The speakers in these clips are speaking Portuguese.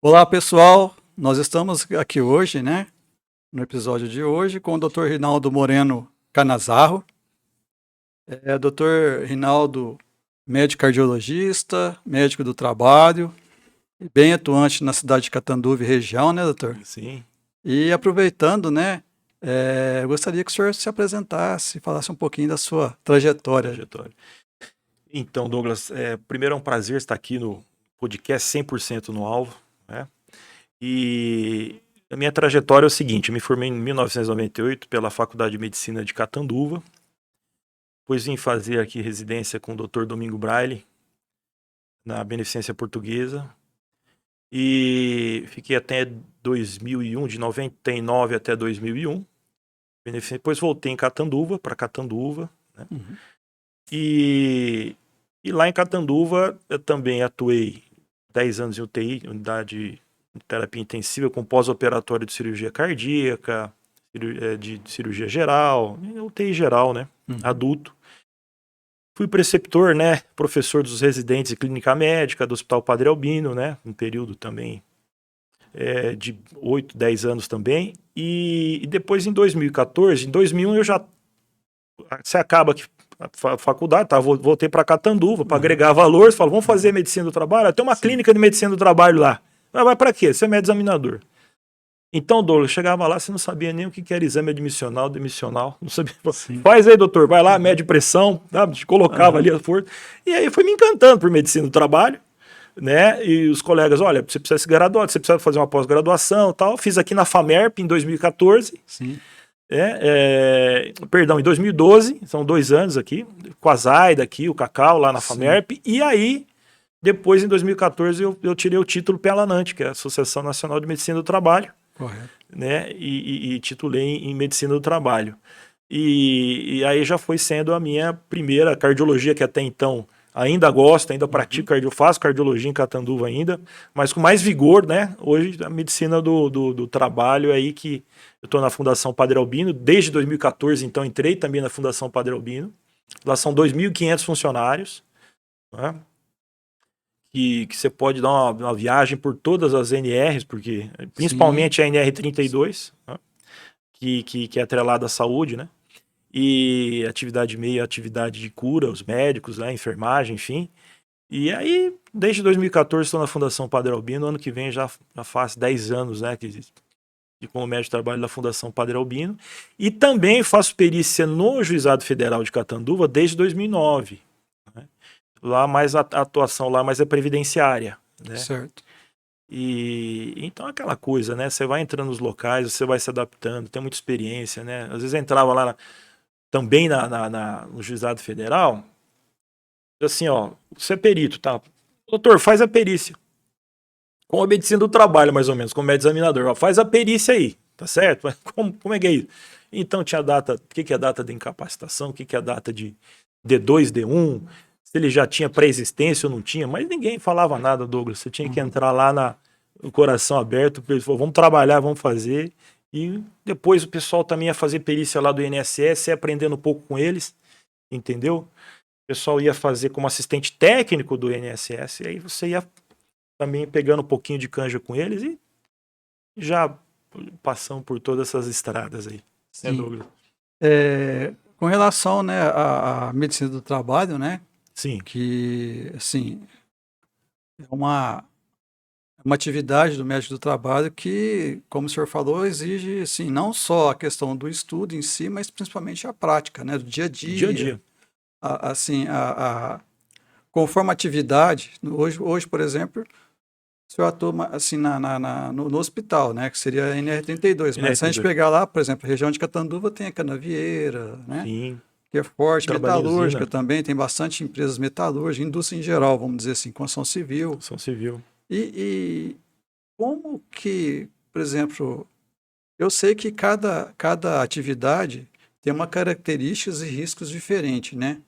Olá, pessoal. Nós estamos aqui hoje, né, no episódio de hoje, com o Dr. Rinaldo Moreno Canazarro. Dr. Rinaldo, médico cardiologista, médico do trabalho, bem atuante na cidade de Catanduva e região, né, doutor? Sim, E aproveitando, né, eu gostaria que o senhor se apresentasse, falasse um pouquinho da sua trajetória. trajetória. Então, Douglas, primeiro é um prazer estar aqui no podcast 100% no Alvo, né? E a minha trajetória é o seguinte: eu me formei em 1998 pela Faculdade de Medicina de Catanduva, depois vim fazer aqui residência com o Dr. Domingo Braille, na Beneficência Portuguesa, e fiquei até 2001, de 99 até 2001. Depois voltei em Catanduva, para Catanduva, né? Uhum. E lá em Catanduva eu também atuei 10 anos em UTI, unidade de terapia intensiva com pós-operatório de cirurgia cardíaca, de cirurgia geral, UTI geral, né? Uhum. Adulto. Fui preceptor, né? Professor dos residentes de clínica médica do Hospital Padre Albino, né? Um período também de 8, 10 anos também. E depois em 2014, em 2001 eu já... Você acaba que a faculdade, tá? Voltei para Catanduva para agregar valor. Você fala, vamos fazer medicina do trabalho? Tem uma clínica de medicina do trabalho lá. Vai para quê? Você é médico examinador. Então, Douglas, chegava lá, você não sabia nem o que era exame admissional, demissional. Não sabia. Sim. Faz aí, doutor, vai lá, mede pressão, tá? Te colocava ali a força. E aí foi me encantando por medicina do trabalho, né? E os colegas, olha, você precisa se graduar, você precisa fazer uma pós-graduação e tal. Fiz aqui na FAMERP em 2014. Sim. Perdão, em 2012, são 2 anos aqui, com a Zaida aqui, o Cacau, lá na FAMERP, e aí, depois, em 2014, eu tirei o título Pelanante, que é a Associação Nacional de Medicina do Trabalho, Correto. né, e titulei em Medicina do Trabalho. E aí já foi sendo a minha primeira cardiologia, que até então ainda gosto, ainda pratico faço cardiologia em Catanduva ainda, mas com mais vigor, né? Hoje a medicina do trabalho é aí que eu estou na Fundação Padre Albino, desde 2014, então entrei também na Fundação Padre Albino. Lá são 2.500 funcionários, né? Que você pode dar uma viagem por todas as NRs, porque principalmente a NR32, né? que é atrelada à saúde, né? E atividade meio, atividade de cura, os médicos, né, enfermagem, enfim. E aí, desde 2014, estou na Fundação Padre Albino. Ano que vem já faz 10 anos, né, de como médico de trabalho da Fundação Padre Albino. E também faço perícia no Juizado Federal de Catanduva desde 2009. Né? Lá mais a atuação lá mais é previdenciária, né? Certo. E então aquela coisa, né? Você vai entrando nos locais, você vai se adaptando, tem muita experiência, né? Às vezes entrava lá também no Juizado Federal, assim, ó, você é perito, tá? Doutor, faz a perícia. Com a medicina do trabalho, mais ou menos, como médico examinador. Ó, faz a perícia aí, tá certo? Mas como é que é isso? Então tinha data, o que é a data de incapacitação, o que é a data de D2, D1, se ele já tinha pré-existência ou não tinha, mas ninguém falava nada, Douglas. Você tinha que entrar lá no coração aberto, ele falou, vamos trabalhar, vamos fazer. E depois o pessoal também ia fazer perícia lá do INSS, ia aprendendo um pouco com eles, entendeu? O pessoal ia fazer como assistente técnico do INSS, e aí você ia também pegando um pouquinho de canja com eles e já passam por todas essas estradas aí. Sim. Com relação, né, à medicina do trabalho, né? Sim. Que, assim, é uma atividade do médico do trabalho que, como o senhor falou, exige, assim, não só a questão do estudo em si, mas principalmente a prática, né, do dia a dia. Dia a dia. Assim, conforme a atividade, hoje, por exemplo, o senhor atua, assim, no hospital, né, que seria a NR32, mas se a gente pegar lá, por exemplo, a região de Catanduva tem a Canavieira, né? Sim. Que é forte, Trabalha em metalúrgica usina. também, tem bastante empresas metalúrgicas, indústria em geral, vamos dizer assim, construção civil. Construção civil. E como que, por exemplo, eu sei que cada atividade tem uma características e riscos diferentes, né?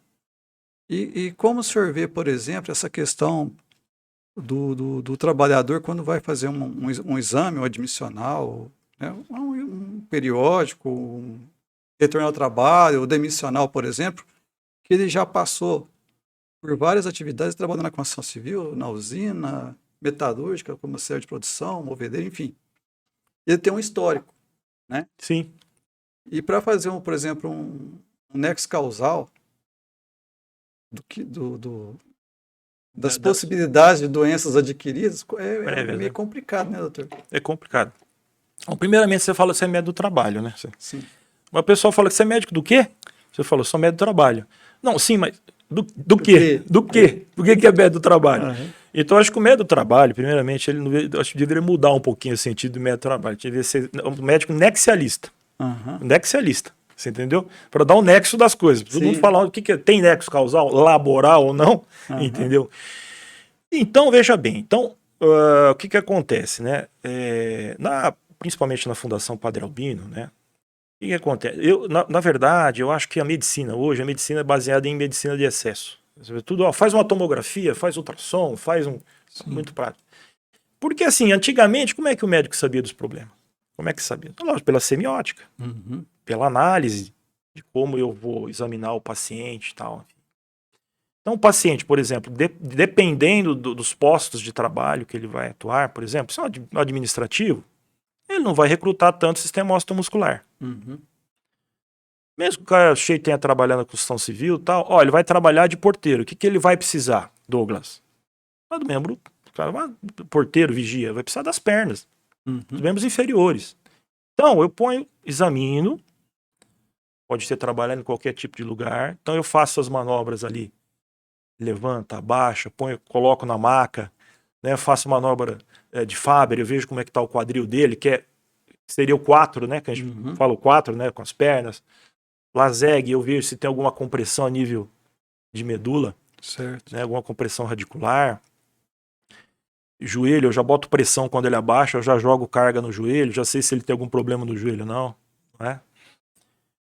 E como o senhor vê, por exemplo, essa questão do trabalhador quando vai fazer um exame, um admissional, né? um periódico, um retorno ao trabalho, o demissional, por exemplo, que ele já passou por várias atividades trabalhando na construção civil, na usina, metalúrgica, como auxiliar de produção, movedeiro, enfim. Ele tem um histórico, né? Sim. E para fazer, por exemplo, um nexo causal das possibilidades de doenças adquiridas, é meio complicado, né, doutor? É complicado. Bom, primeiramente, você fala que você é médico do trabalho, né? Sim. Uma pessoa fala que você é médico do quê? Você falou, sou médico do trabalho. Não, sim, mas do quê? Do quê? Por que é médico do trabalho? Uhum. Então, eu acho que o médico do trabalho, primeiramente, acho que deveria mudar um pouquinho o sentido do médico do trabalho. Deveria ser um médico nexialista. Uhum. Nexialista. Você entendeu? Para dar um nexo das coisas. Todo mundo falar o que é, tem nexo causal, laboral ou não, entendeu? Então, veja bem. Então, o que acontece, né? Principalmente na Fundação Padre Albino, né? O que acontece? Na verdade, eu acho que a medicina hoje, a medicina é baseada em medicina de excesso. Tudo, faz uma tomografia, faz ultrassom, faz um... Muito prático. Porque assim, antigamente, como é que o médico sabia dos problemas? Como é que sabia? Lógico, pela semiótica, pela análise de como eu vou examinar o paciente e tal. Então, o paciente, por exemplo, dependendo dos postos de trabalho que ele vai atuar, por exemplo, se é um administrativo, ele não vai recrutar tanto sistema osteomuscular. Mesmo que o cara tenha trabalhado na construção civil e tal, ele vai trabalhar de porteiro. O que ele vai precisar, Douglas? Do membro, porteiro, vigia, vai precisar das pernas, dos membros inferiores. Então, eu examino, pode ser trabalhando em qualquer tipo de lugar, então eu faço as manobras ali, levanta, abaixa, coloco na maca, né, faço manobra de Faber, eu vejo como é que está o quadril dele, seria o 4, né, que a gente fala o 4, né, com as pernas. Laseg, eu vejo se tem alguma compressão a nível de medula, certo, né, alguma compressão radicular. Joelho, eu já boto pressão quando ele abaixa, eu já jogo carga no joelho, já sei se ele tem algum problema no joelho ou não, né?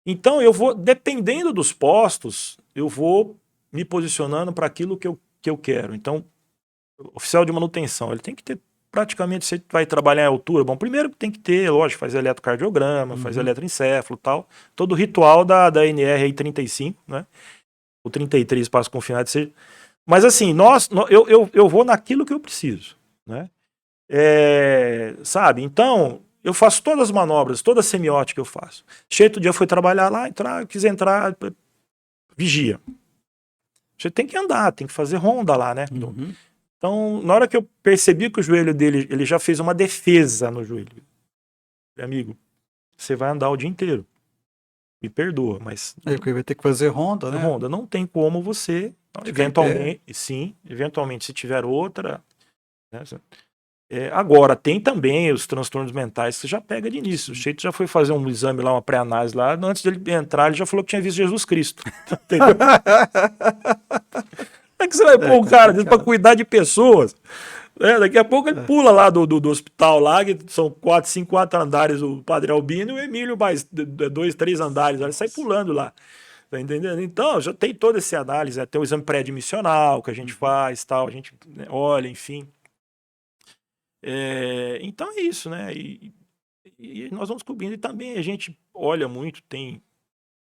Então eu vou, dependendo dos postos, eu vou me posicionando para aquilo que eu quero. Então, oficial de manutenção, ele tem que ter praticamente, você vai trabalhar em altura, bom, primeiro tem que ter, lógico, faz eletrocardiograma, faz eletroencefalo e tal, todo o ritual da NR 35, né? O 33 passo confinado, mas assim, eu vou naquilo que eu preciso, né? Sabe? Então, eu faço todas as manobras, toda a semiótica eu faço. Cheio, dia foi trabalhar lá, quis entrar, vigia. Você tem que andar, tem que fazer ronda lá, né? Então, na hora que eu percebi que o joelho dele, ele já fez uma defesa no joelho. Amigo, você vai andar o dia inteiro. Me perdoa, mas... Aí vai ter que fazer ronda, né? Ronda, não tem como você... Eventualmente, se tiver outra... Né, agora, tem também os transtornos mentais que você já pega de início. O Cheito já foi fazer um exame lá, uma pré-análise lá, antes dele entrar, ele já falou que tinha visto Jesus Cristo. Entendeu? É que você vai pôr o cara para cuidar de pessoas. Daqui a pouco ele pula lá do hospital lá, que são 4 andares o Padre Albino e o Emílio mais 2, 3 andares. Ele sai pulando lá. Tá entendendo? Então, já tem toda essa análise, né? Tem o exame pré-admissional que a gente faz, tal, a gente, né, olha, enfim. Então é isso, né? E nós vamos cobrindo. E também a gente olha muito,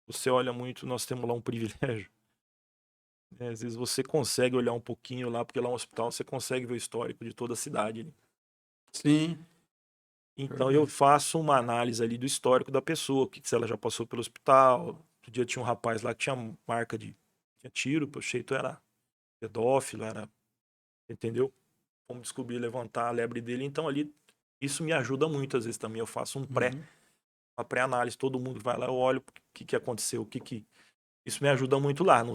você olha muito, nós temos lá um privilégio. Às vezes você consegue olhar um pouquinho lá, porque lá é um hospital, você consegue ver o histórico de toda a cidade. Né? Sim. Então eu faço uma análise ali do histórico da pessoa, se ela já passou pelo hospital. Outro dia tinha um rapaz lá que tinha marca de tiro, o jeito era pedófilo, entendeu? Como descobrir, levantar a lebre dele. Então ali, isso me ajuda muito às vezes também. Eu faço uma pré-análise, todo mundo vai lá, eu olho o que aconteceu, Isso me ajuda muito lá.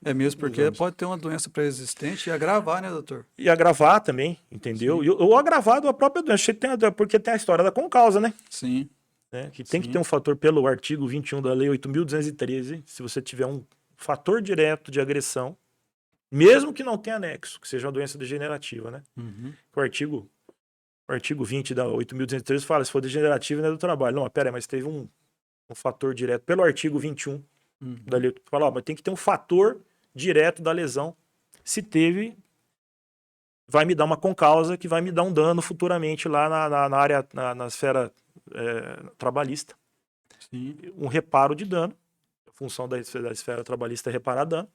É mesmo, porque pode ter uma doença pré-existente e agravar, né, doutor? E agravar também, entendeu? Ou agravado a própria doença, porque tem a história da concausa, né? Sim. Né? Que tem que ter um fator pelo artigo 21 da Lei 8.213, se você tiver um fator direto de agressão, mesmo que não tenha anexo, que seja uma doença degenerativa, né? O artigo 20 da 8.213 fala, se for degenerativo, não é do trabalho. Não, pera aí, mas teve um fator direto pelo artigo 21 da lei. Fala, mas tem que ter um fator direto da lesão. Se teve, vai me dar uma concausa que vai me dar um dano futuramente lá na área, na esfera trabalhista. Sim. Um reparo de dano. A função da esfera trabalhista é reparar dano.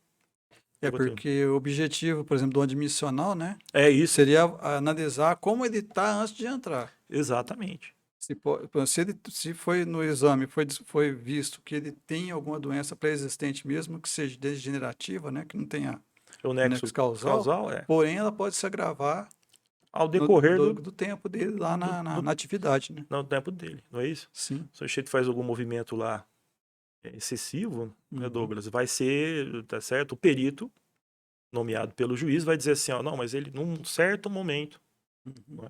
É porque o objetivo, por exemplo, do admissional, né, É isso. seria analisar como ele está antes de entrar. Exatamente. Se foi no exame, foi visto que ele tem alguma doença pré-existente, mesmo que seja degenerativa, né, que não tenha O nexo nexo causal, causal é porém ela pode se agravar ao no, decorrer do tempo dele lá na atividade, né? no tempo dele, não é isso? Sim. Se o sujeito faz algum movimento lá excessivo, né, Douglas, vai ser, tá certo? O perito, nomeado pelo juiz, vai dizer assim, ó, não, mas ele, num certo momento, Uhum. né,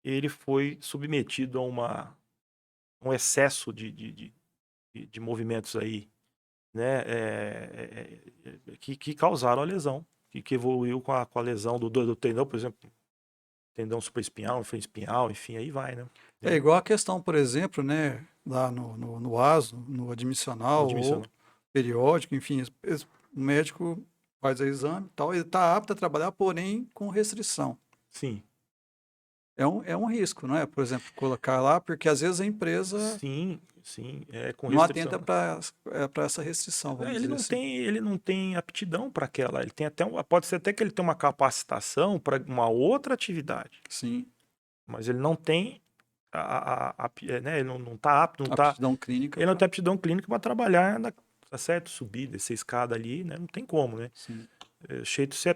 ele foi submetido a um excesso de movimentos aí, né, que causaram a lesão, que evoluiu com a lesão do tendão, por exemplo, tendão supraespinhal, infraespinhal, enfim, aí vai, né? É igual a questão, por exemplo, né, lá no ASO, no admissional ou Admissional. periódico, enfim, o médico faz o exame e tal, ele está apto a trabalhar, porém com restrição. Sim. É um risco, não é? Por exemplo, colocar lá, porque às vezes a empresa Sim, com não restrição. atenta para essa restrição, vamos dizer assim. Ele não tem aptidão para aquela. Ele tem até pode ser até que ele tenha uma capacitação para uma outra atividade, Sim, mas ele não tem né, ele não tá apto, aptidão clínica. ele não tem aptidão clínica para trabalhar tá certo, subir, descer escada ali, né? Não tem como, né? Sim. Jeito se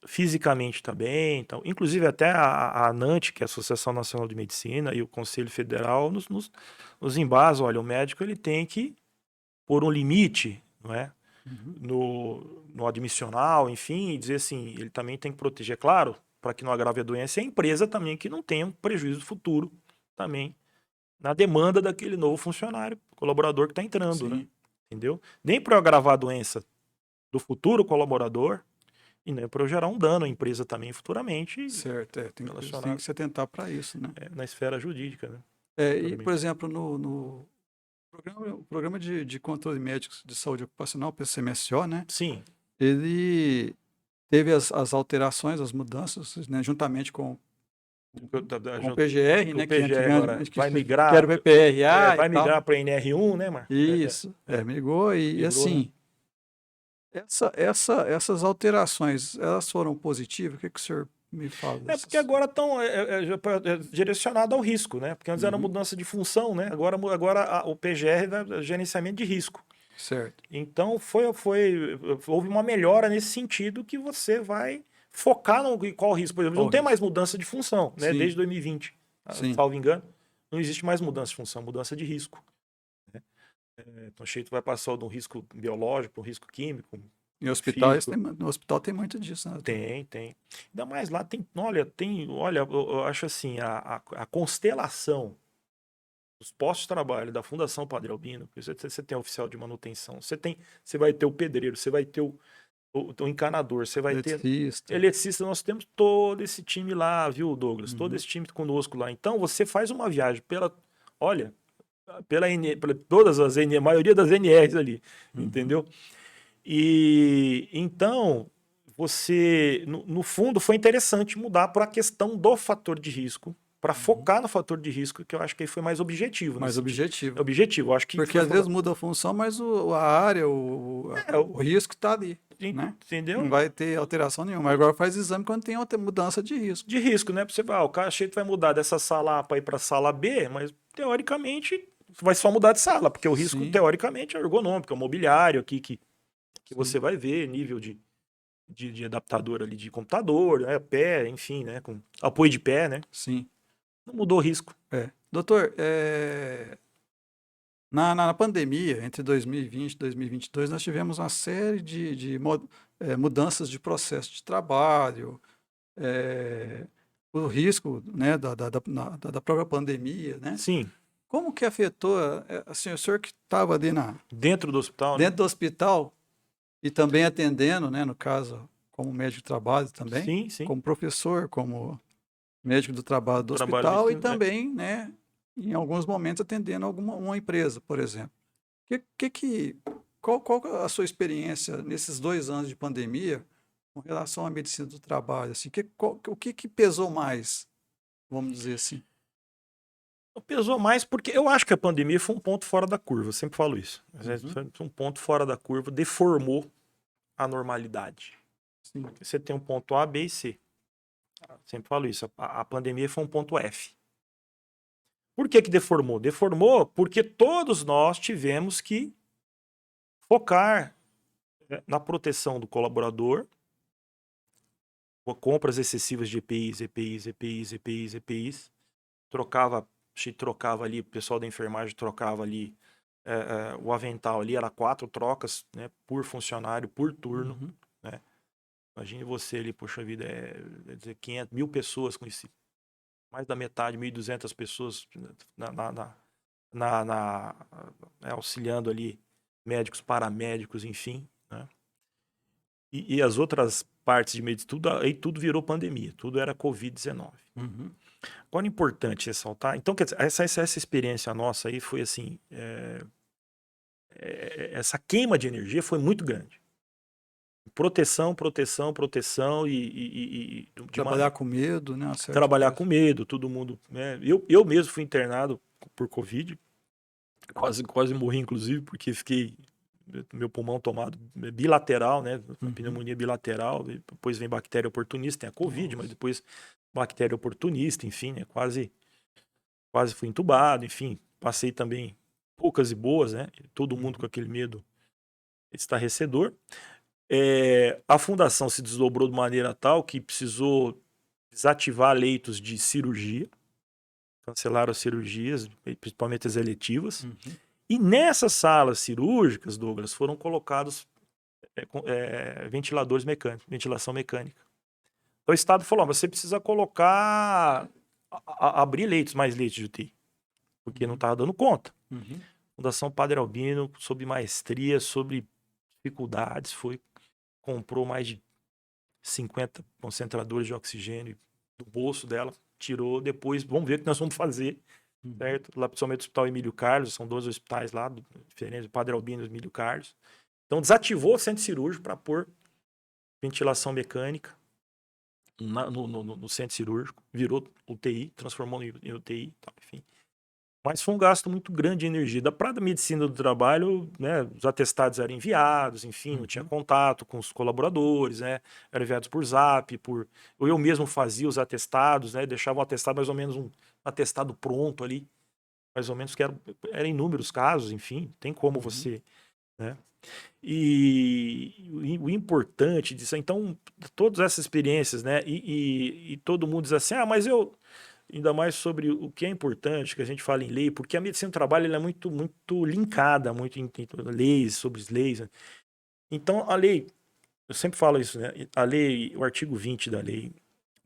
fisicamente também, então, inclusive até a ANANT, que é a Associação Nacional de Medicina, e o Conselho Federal nos embasam, olha, o médico ele tem que pôr um limite, não é? Uhum. No admissional, enfim, e dizer assim, ele também tem que proteger, claro, para que não agrave a doença, e a empresa também que não tenha um prejuízo futuro também na demanda daquele novo funcionário, colaborador que está entrando, né? Sim. Entendeu? Nem para eu agravar a doença do futuro colaborador e nem para eu gerar um dano à empresa também futuramente Certo, tem que relacionado se atentar para isso, né? na esfera jurídica, né? E, por exemplo, no programa de controle médico de saúde ocupacional, PCMSO, né? Sim. Ele teve as alterações, as mudanças, né, juntamente com o PGR, né, O PGR agora que vai era migrar, o PPRA e vai tal. migrar para NR1, né, Mar? Isso, migrou e Migrou, assim, né? essas alterações, elas foram positivas? O que o senhor me fala Porque dessas? agora estão direcionado ao risco, né? Porque antes era Uhum, mudança de função, né? Agora o PGR é gerenciamento de risco. certo. Então houve uma melhora nesse sentido que você vai focar no qual risco. Por exemplo, Qual não tem mais risco? mudança de função, né? Sim, Desde 2020, sim. salvo engano, não existe mais mudança de função, mudança de risco. Né? Então, o jeito vai passar de um risco biológico para um risco químico, Em hospitais, físico. no hospital tem muito disso, né, doutor? Tem. Ainda mais lá olha, eu acho assim, a constelação dos postos de trabalho da Fundação Padre Albino, porque você tem oficial de manutenção, você vai ter o pedreiro, você vai ter o encanador, você vai ter Eletricista. eletricista, nós temos todo esse time lá, viu, Douglas? Todo Uhum, esse time conosco lá. Então você faz uma viagem olha, pela todas as a maioria das NRs ali, uhum, entendeu? E então no fundo, foi interessante mudar para a questão do fator de risco, para uhum. focar no fator de risco, que eu acho que aí foi mais objetivo nesse Mais sentido. objetivo. É objetivo, eu acho que Porque foi às vezes muda a função, mas a área, o risco está ali, né? Não entendeu? vai ter alteração nenhuma. Agora faz exame quando tem outra mudança de risco. De risco, né? Você vai, o cachete vai mudar dessa sala A para ir para a sala B, mas teoricamente vai só mudar de sala, porque o risco Sim, teoricamente é ergonômico, é o mobiliário aqui que você sim, vai ver, nível de adaptador ali de computador, né? Pé, enfim, né? Com apoio de pé, né? sim. Não mudou o risco. Doutor, na pandemia, entre 2020 e 2022, nós tivemos uma série de mudanças de processo de trabalho, o risco, né, da própria pandemia, né? Sim, Como que afetou, assim, o senhor que estava ali dentro do hospital, né? dentro do hospital e também atendendo, né, no caso, como médico de trabalho também, Sim. como professor, como médico do trabalho do Trabalho hospital e médico, né? também, né, em alguns momentos atendendo uma empresa, por exemplo. Qual a sua experiência nesses 2 anos de pandemia com relação à medicina do trabalho? Assim, o que pesou mais, vamos dizer assim? Pesou mais porque eu acho que a pandemia foi um ponto fora da curva, eu sempre falo isso. Uhum, Foi um ponto fora da curva, deformou anormalidade. Sim. Você tem um ponto A, B e C. Eu sempre falo isso, a pandemia foi um ponto F. Por que deformou? Deformou porque todos nós tivemos que focar na proteção do colaborador, compras excessivas de EPIs, trocava ali, o pessoal da enfermagem trocava ali, o avental ali, era 4 trocas, né, por funcionário, por turno, né? Imagine você ali, poxa vida, dizer 500 mil pessoas com esse, mais da metade, 1.200 pessoas auxiliando ali, médicos, paramédicos, enfim, né? E as outras partes de medicina, aí tudo virou pandemia, tudo era Covid-19. Agora é importante ressaltar, então, quer dizer, essa experiência nossa aí foi assim, essa queima de energia foi muito grande. Proteção e Trabalhar com medo, né? Trabalhar com medo, todo mundo, né? Eu mesmo fui internado por Covid, quase morri, inclusive, porque fiquei meu pulmão tomado bilateral, né? Pneumonia bilateral, depois vem bactéria oportunista, tem a Covid, mas depois bactéria oportunista, enfim, né? Quase fui entubado, enfim, passei também poucas e boas, né? Todo mundo com aquele medo estarrecedor. A fundação se desdobrou de maneira tal que precisou desativar leitos de cirurgia, cancelaram as cirurgias, principalmente as eletivas, e nessas salas cirúrgicas, Douglas, foram colocados ventiladores mecânicos, ventilação mecânica. Então o Estado falou, você precisa colocar, abrir mais leitos de UTI, porque não estava dando conta. Fundação Padre Albino, sob maestria, sobre dificuldades, comprou mais de 50 concentradores de oxigênio do bolso dela, tirou, depois vamos ver o que nós vamos fazer, certo? Lá principalmente o Hospital Emílio Carlos, são 12 hospitais lá, diferentes, o Padre Albino e o Emílio Carlos. Então desativou o centro cirúrgico para pôr ventilação mecânica no centro cirúrgico, virou UTI, transformou em UTI, tá, enfim. Mas foi um gasto muito grande de energia. Para a medicina do trabalho, né, os atestados eram enviados, enfim, não tinha contato com os colaboradores, né, eram enviados por zap, eu mesmo fazia os atestados, né, deixava um atestado, mais ou menos um atestado pronto ali, mais ou menos, que era inúmeros casos, enfim, tem como você, né. E o importante disso, então, todas essas experiências, né, e todo mundo diz assim, mas ainda mais sobre o que é importante, que a gente fala em lei, porque a medicina do trabalho ela é muito, muito linkada, muito em leis, sobre leis, né? Então, a lei, eu sempre falo isso, né? A lei, o artigo 20 da lei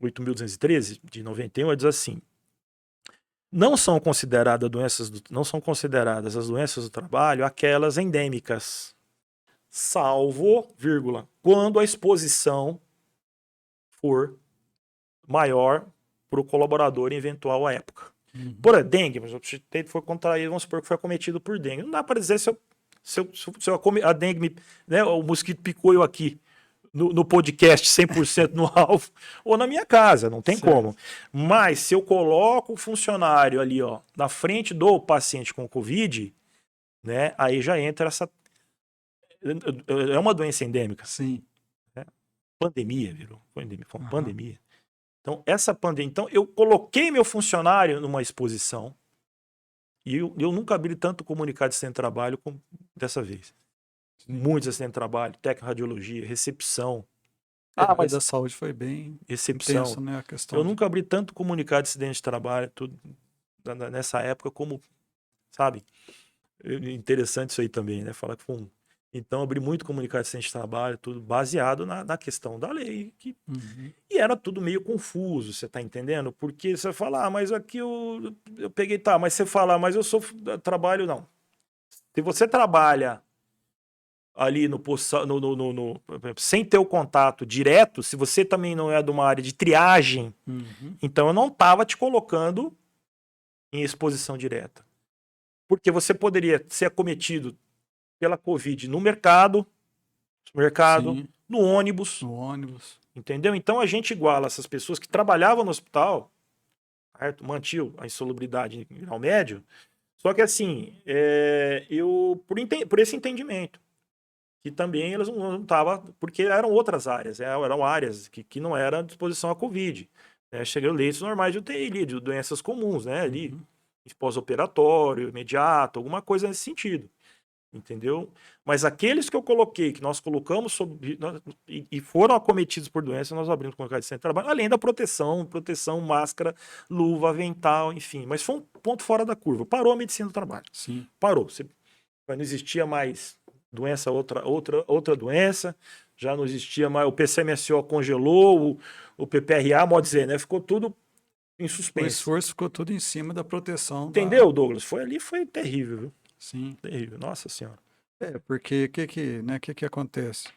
8.213, de 91, diz assim, não são consideradas as doenças do trabalho aquelas endêmicas, salvo, vírgula, quando a exposição for maior para o colaborador em eventual época. Por dengue, mas o sujeito foi contraído, vamos supor que foi acometido por dengue. Não dá para dizer se a dengue, né, o mosquito picou eu aqui no podcast 100% no alvo ou na minha casa, não tem como. Mas se eu coloco o funcionário ali, ó, na frente do paciente com Covid, né, aí já entra essa... É uma doença endêmica. Sim. Né? Pandemia, virou. Foi uma pandemia. Então, essa pandemia. Então, eu coloquei meu funcionário numa exposição e eu nunca abri tanto comunicado de assistente de trabalho como dessa vez. Muitos assistentes de trabalho, técnica radiologia, recepção. A área da saúde foi bem recepção. Intenso, né, a questão eu nunca abri tanto comunicado de acidente de trabalho tudo, nessa época como, sabe? Interessante isso aí também, né? Falar que foi um... Então, abri muito comunicado de acidente de trabalho, tudo baseado na questão da lei. E era tudo meio confuso, você tá entendendo? Porque você fala, mas aqui eu peguei, tá, mas você fala, mas eu trabalho, não. Se você trabalha ali sem ter o contato direto, se você também não é de uma área de triagem, então eu não tava te colocando em exposição direta. Porque você poderia ser acometido pela Covid no mercado, no ônibus. Entendeu? Então a gente iguala essas pessoas que trabalhavam no hospital, certo? Mantinham a insalubridade em grau médio, só que assim, por esse entendimento. que também eles não estavam, porque eram outras áreas, eram áreas que não eram à disposição à Covid. Né? Chegaram leitos normais de UTI, ali, de doenças comuns, né? Ali, pós-operatório, imediato, alguma coisa nesse sentido. Entendeu? Mas aqueles que eu coloquei, que nós colocamos e foram acometidos por doença, nós abrimos com o de centro de trabalho, além da proteção, máscara, luva, avental, enfim. Mas foi um ponto fora da curva. Parou a medicina do trabalho. Sim. Parou. Não existia mais doença, outra doença, já não existia mais. O PCMSO congelou, o PPRA, pode dizer, né? Ficou tudo em suspenso. O esforço ficou tudo em cima da proteção. Entendeu, Douglas? Foi terrível, viu? Sim. Terrível, nossa senhora. Porque o que acontece?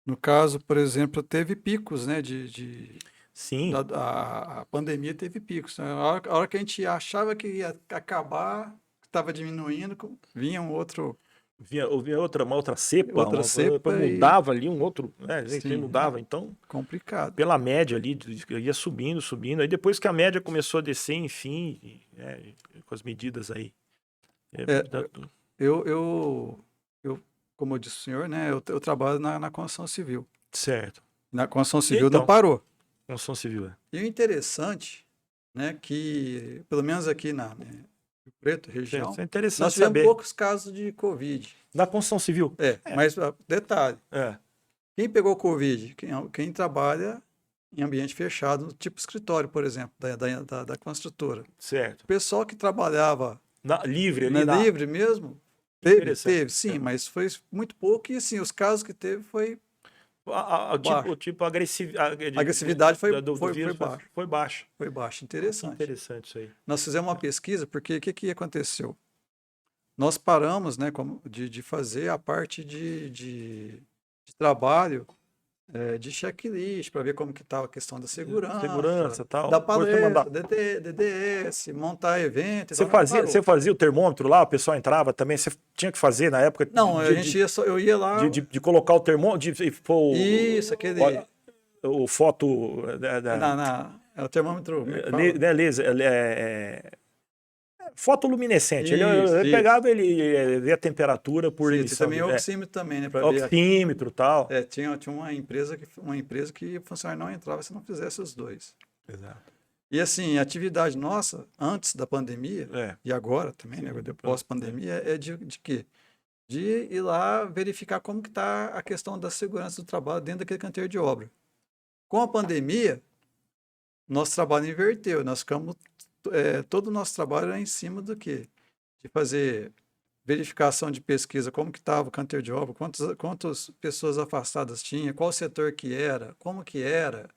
No caso, por exemplo, teve picos, né? Sim. A pandemia teve picos. Né? A hora que a gente achava que ia acabar, estava diminuindo, vinha um outro. Vinha uma outra cepa, cepa mudava ali um outro, né? Sim, mudava, então. Complicado. Pela média ali, ia subindo. Aí depois que a média começou a descer, enfim, com as medidas aí. Eu, como eu disse ao senhor, né? Eu trabalho na construção civil. Certo. Na construção civil não parou. Construção civil, E o interessante, né, que pelo menos aqui na Rio Preto, região, é interessante nós tivemos saber. poucos casos de Covid. Na construção civil? Mas detalhe, quem pegou Covid? Quem trabalha em ambiente fechado, tipo escritório, por exemplo, da construtora. Certo. O pessoal que trabalhava livre mesmo, teve sim, mas foi muito pouco e assim, os casos que teve foi a agressividade foi baixa. Foi baixa. Interessante. Interessante isso aí. Nós fizemos uma pesquisa, porque o que aconteceu? Nós paramos, né, de fazer a parte de trabalho de checklist, para ver como que estava a questão da segurança tal. Da palestra, DDS, montar evento. Você fazia o termômetro lá, o pessoal entrava também, você tinha que fazer na época? Não, eu ia lá... De colocar o termômetro, Isso, aquele... O foto... É o termômetro... Fotoluminescente. Ele pegava, ele via a temperatura por emissão. Também oxímetro também, né? Oxímetro e tal. Tinha uma empresa que o funcionário não entrava se não fizesse os dois. Exato. E assim, a atividade nossa, antes da pandemia, e agora também, né? Pós-pandemia, é de quê? De ir lá verificar como que está a questão da segurança do trabalho dentro daquele canteiro de obra. Com a pandemia, nosso trabalho inverteu. Nós ficamos... todo o nosso trabalho era em cima do quê? De fazer verificação de pesquisa, como que estava o canteiro de obra, quantas pessoas afastadas tinha, qual setor que era, como que era.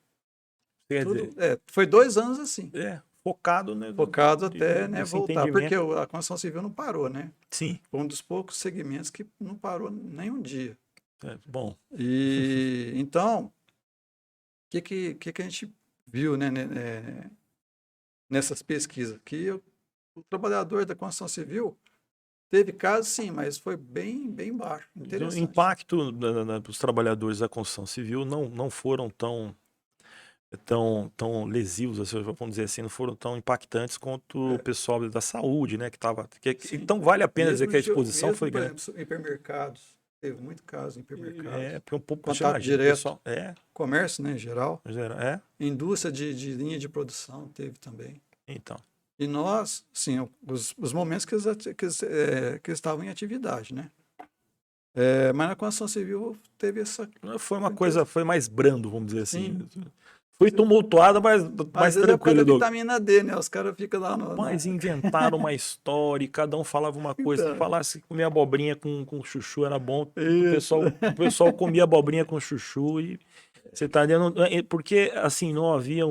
Foi 2 anos assim. Focado, né? Focado até voltar, porque a construção civil não parou, né? Sim. Foi um dos poucos segmentos que não parou nem um dia. Bom. E então, o que a gente viu, né? Nessas pesquisas, que o trabalhador da construção civil teve casos, sim, mas foi bem baixo. O impacto dos trabalhadores da construção civil não foram tão lesivos, vamos dizer assim, não foram tão impactantes quanto o pessoal da saúde, né? Então vale a pena dizer que a exposição foi grande. Por exemplo, hipermercados. Teve muito caso em hipermercados. Porque um pouco contato direto. Pessoal, comércio, né, em geral. É. Indústria de linha de produção teve também. Então. E nós, sim, os momentos que eles estavam em atividade, né? Mas na construção civil teve essa... Foi uma coisa, foi mais brando, vamos dizer assim. Foi tumultuada, mas mais tranquilo. É vitamina D, né? Os caras ficam lá no... Mas inventaram uma história e cada um falava uma coisa. Se falasse que comer abobrinha com chuchu era bom, o pessoal comia abobrinha com chuchu e... Você tá entendendo? Porque, assim, não havia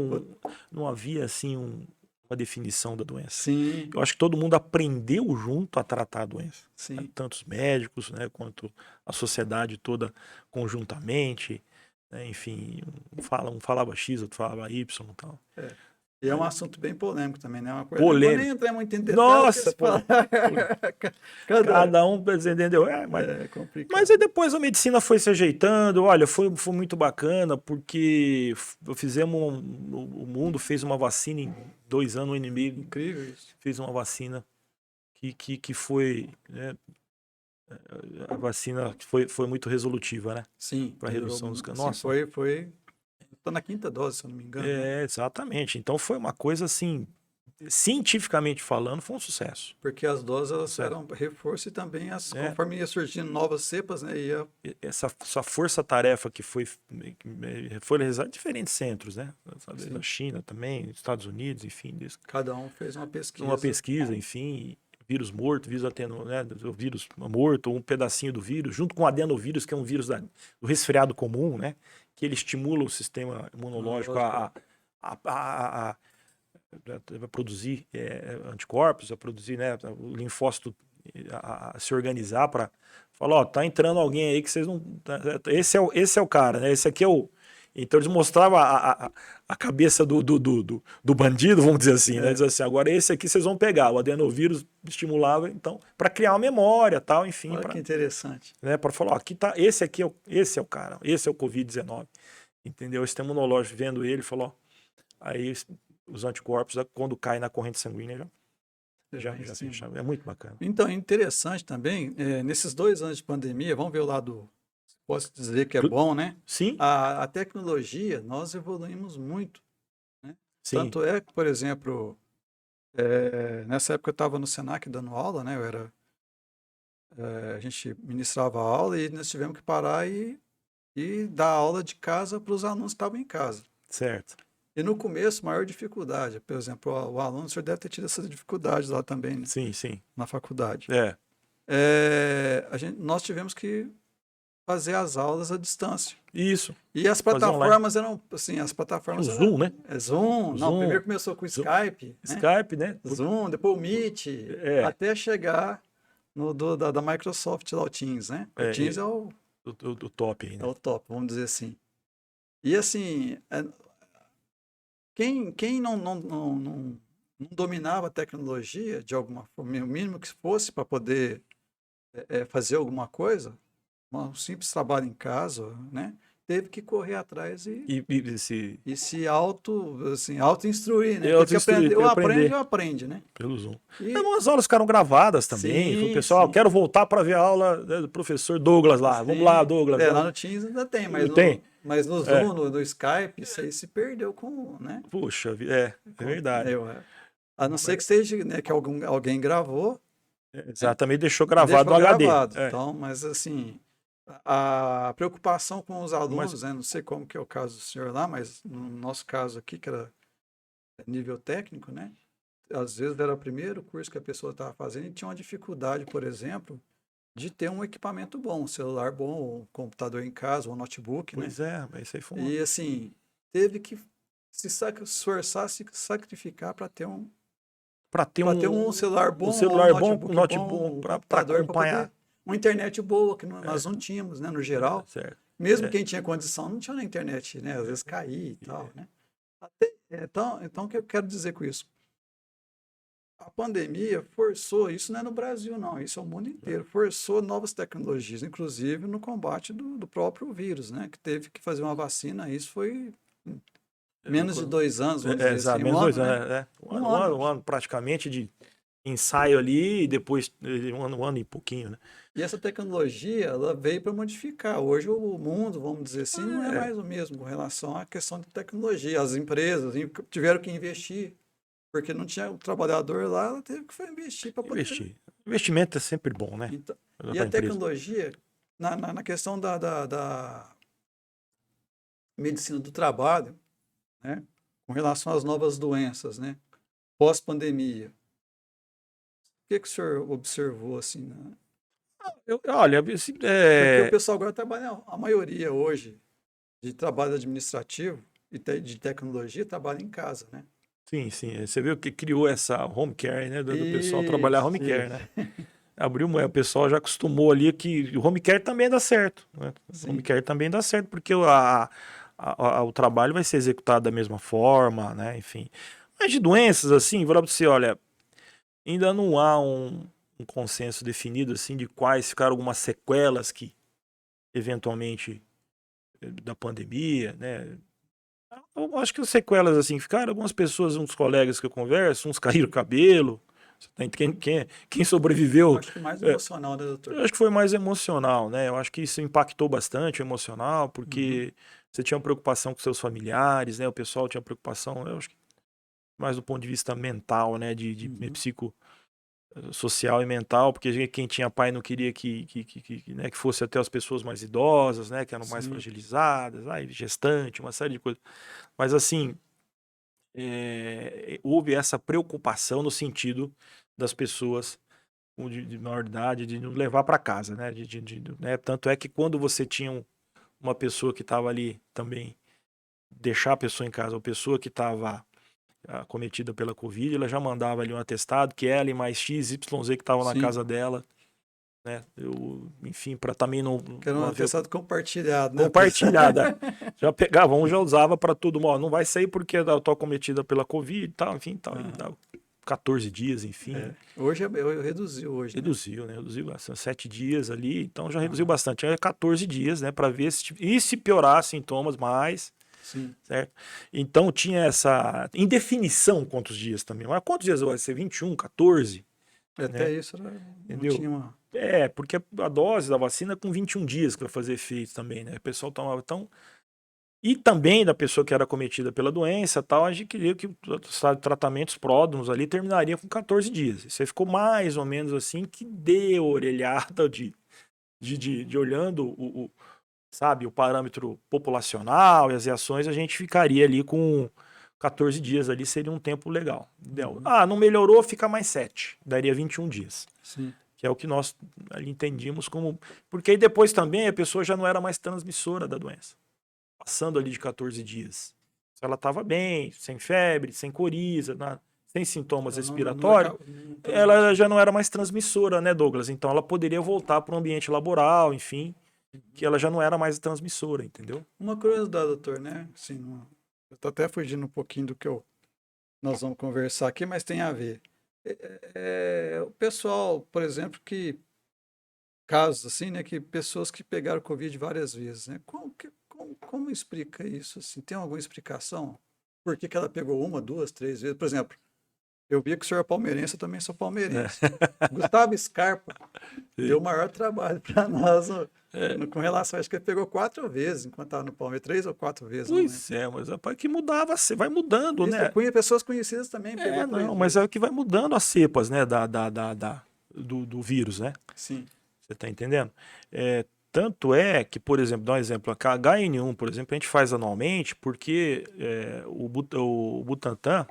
assim, uma definição da doença. Sim. Eu acho que todo mundo aprendeu junto a tratar a doença. Sim. Né? Tanto os médicos, né, quanto a sociedade toda conjuntamente. Enfim, um falava X, outro falava Y e tal. E é um assunto bem polêmico também, né? Uma coisa polêmico. Nem entrar muito em detalhe. Nossa, cada um, entendeu? É complicado. Mas aí depois a medicina foi se ajeitando. Olha, foi muito bacana, porque o mundo fez uma vacina em 2 anos, 1 ano e meio. Incrível isso. Fez uma vacina que foi... Né, A vacina foi muito resolutiva, né? Sim, Para redução dos casos. Nossa, tô na 5ª dose, se eu não me engano, né? exatamente. Então foi uma coisa assim, cientificamente falando, foi um sucesso. Porque as doses elas Sucesso. eram reforço e também É. conforme ia surgindo novas cepas, né, Essa força-tarefa que foi realizada em diferentes centros, né? Na China também, nos Estados Unidos, enfim. Cada um fez uma pesquisa, enfim, vírus morto, vírus né, o vírus morto, um pedacinho do vírus, junto com o adenovírus, que é um vírus do resfriado comum, né? Que ele estimula o sistema imunológico a produzir anticorpos, a produzir, né, o linfócito a se organizar para falar, ó, tá entrando alguém aí que vocês não... Esse é o cara, né? Esse aqui é o... Então eles mostravam a cabeça do bandido, vamos dizer assim, né? Diz assim, agora esse aqui vocês vão pegar. O adenovírus estimulava, então, para criar uma memória, tal, enfim. Olha que interessante. Né, para falar, ó, aqui tá, esse é o cara, esse é o Covid-19. Entendeu? O sistema imunológico vendo ele, falou, ó, aí os anticorpos, quando cai na corrente sanguínea, já é muito bacana. Então, é interessante também, nesses 2 anos de pandemia, vamos ver o lado, posso dizer que é bom, né? Sim. A tecnologia, nós evoluímos muito, né? Sim. Tanto é que, por exemplo, nessa época eu estava no Senac dando aula, né? A gente ministrava aula e nós tivemos que parar e dar aula de casa para os alunos que estavam em casa. Certo. E no começo, maior dificuldade, por exemplo, o aluno, o senhor deve ter tido essas dificuldades lá também, né? Sim, sim. Na faculdade. Nós tivemos que fazer as aulas à distância. Isso. E as plataformas eram, assim, o Zoom, né? Zoom. Não, primeiro começou com o Skype. Skype, né? Zoom, depois o Meet, até chegar no da Microsoft, lá o Teams, né? O Teams é o top aí, né? É o top, vamos dizer assim. E assim, quem não dominava a tecnologia de alguma forma, o mínimo que fosse para poder fazer alguma coisa, um simples trabalho em casa, né? Teve que correr atrás e se auto-instruir, né? Teve que aprender, ou aprende, né? Pelo Zoom. As aulas ficaram gravadas também. Sim, o pessoal, quero voltar para ver a aula do professor Douglas lá. Sim. Vamos lá, Douglas. Lá no Teams ainda tem, mas no Zoom, no Skype, isso aí se perdeu com, né? Puxa, é verdade. A não ser que seja, né, que alguém gravou. Exatamente, deixou gravado no HD. Então, mas assim, a preocupação com os alunos, né, não sei como que é o caso do senhor lá, mas no nosso caso aqui, que era nível técnico, né? Às vezes era o primeiro curso que a pessoa estava fazendo e tinha uma dificuldade, por exemplo, de ter um equipamento bom, um celular bom, um computador em casa, um notebook, pois né? Mas isso aí foi E assim, teve que se esforçar, se sacrificar para ter um celular bom, um notebook para acompanhar. Uma internet boa, que nós não tínhamos, né, no geral. Certo. Mesmo quem tinha condição, não tinha na internet, né? Às vezes caía e tal, né? Então, o que eu quero dizer com isso? A pandemia forçou, isso não é no Brasil, não, isso é o mundo inteiro, forçou novas tecnologias, inclusive no combate do próprio vírus, né? Que teve que fazer uma vacina, isso foi menos de 2 anos, vamos dizer assim. Menos 2 anos, né? Um ano praticamente de ensaio ali e depois um ano e pouquinho, né? E essa tecnologia, ela veio para modificar. Hoje o mundo, vamos dizer assim, não é mais o mesmo com relação à questão de tecnologia. As empresas tiveram que investir, porque não tinha o trabalhador lá, ela teve que investir para poder... Investimento é sempre bom, né? Então, e a tecnologia, na questão da medicina do trabalho, né? Com relação às novas doenças, né? Pós-pandemia. O que o senhor observou assim, né? Olha, porque o pessoal agora trabalha, a maioria hoje de trabalho administrativo e de tecnologia trabalha em casa, né? Sim. Você viu que criou essa home care, né? Do pessoal trabalhar home care, né? Abriu, o pessoal já acostumou ali que o home care também dá certo, né? Home care também dá certo, porque o trabalho vai ser executado da mesma forma, né? Enfim. Mas de doenças, assim, vou lá para você, olha, ainda não há um consenso definido, assim, de quais ficaram algumas sequelas que, eventualmente, da pandemia, né? Eu acho que as sequelas, assim, ficaram algumas pessoas, uns colegas que eu converso, uns caíram o cabelo, Quem sobreviveu. Acho que mais emocional, né, doutor? Eu acho que foi mais emocional, né? Eu acho que isso impactou bastante o emocional, porque você tinha uma preocupação com seus familiares, né? O pessoal tinha preocupação, eu acho que mais do ponto de vista mental, né? De psicossocial e mental, porque quem tinha pai não queria né, que fosse até as pessoas mais idosas, né? Que eram mais fragilizadas, gestante, uma série de coisas. Mas assim, houve essa preocupação no sentido das pessoas de maior idade, de não levar para casa, né? Né? Tanto é que quando você tinha uma pessoa que estava ali também, deixar a pessoa em casa, ou pessoa que estava acometida pela Covid, ela já mandava ali um atestado que ela e mais X, Y, Z que estavam na casa dela, né? Enfim, para também não... Que era um atestado compartilhado, né? Compartilhada. Já pegava um, já usava para tudo. Não vai sair porque eu tô acometida pela Covid e tal, enfim, tal. E dava 14 dias, enfim. Hoje eu reduziu hoje. Reduziu, né? Reduziu 7 dias ali, então já reduziu bastante. É 14 dias, né? Para ver se piorar sintomas mais. Sim. Certo? Então tinha essa indefinição quantos dias também. Mas quantos dias vai ser? 21, 14? Até né? Isso não Entendeu? tinha uma... Porque a dose da vacina é com 21 dias que vai fazer efeito também, né? O pessoal tomava tão. E também da pessoa que era acometida pela doença, tal, a gente queria que os tratamentos pródromos ali terminariam com 14 dias. Isso aí ficou mais ou menos assim que deu orelhada de olhando sabe, o parâmetro populacional e as reações, a gente ficaria ali com 14 dias ali, seria um tempo legal. Não melhorou, fica mais 7, daria 21 dias. Sim. Que é o que nós ali entendíamos como... Porque aí depois também a pessoa já não era mais transmissora da doença. Passando ali de 14 dias. Se ela estava bem, sem febre, sem coriza, sem sintomas respiratórios, ela já não era mais transmissora, né, Douglas? Então ela poderia voltar para o ambiente laboral, enfim, que ela já não era mais transmissora, entendeu? Uma curiosidade, doutor, né? Assim, eu tô até fugindo um pouquinho do que nós vamos conversar aqui, mas tem a ver. O pessoal, por exemplo, casos assim, né, que pessoas que pegaram Covid várias vezes, né? Como explica isso? Assim, tem alguma explicação? Por que ela pegou uma, duas, três vezes? Por exemplo, eu vi que o senhor é palmeirense, eu também sou palmeirense. Gustavo Scarpa deu o maior trabalho para nós com relação, acho que ele pegou 4 vezes enquanto estava no Palmeiras, 3 ou 4 vezes. Pois mas rapaz, que mudava, vai mudando, né? Pessoas conhecidas também pegou mas é o que vai mudando as cepas, né, do vírus, né? Sim. Você tá entendendo? Tanto é que, por exemplo, dá um exemplo, a HN1, por exemplo, a gente faz anualmente porque o Butantan,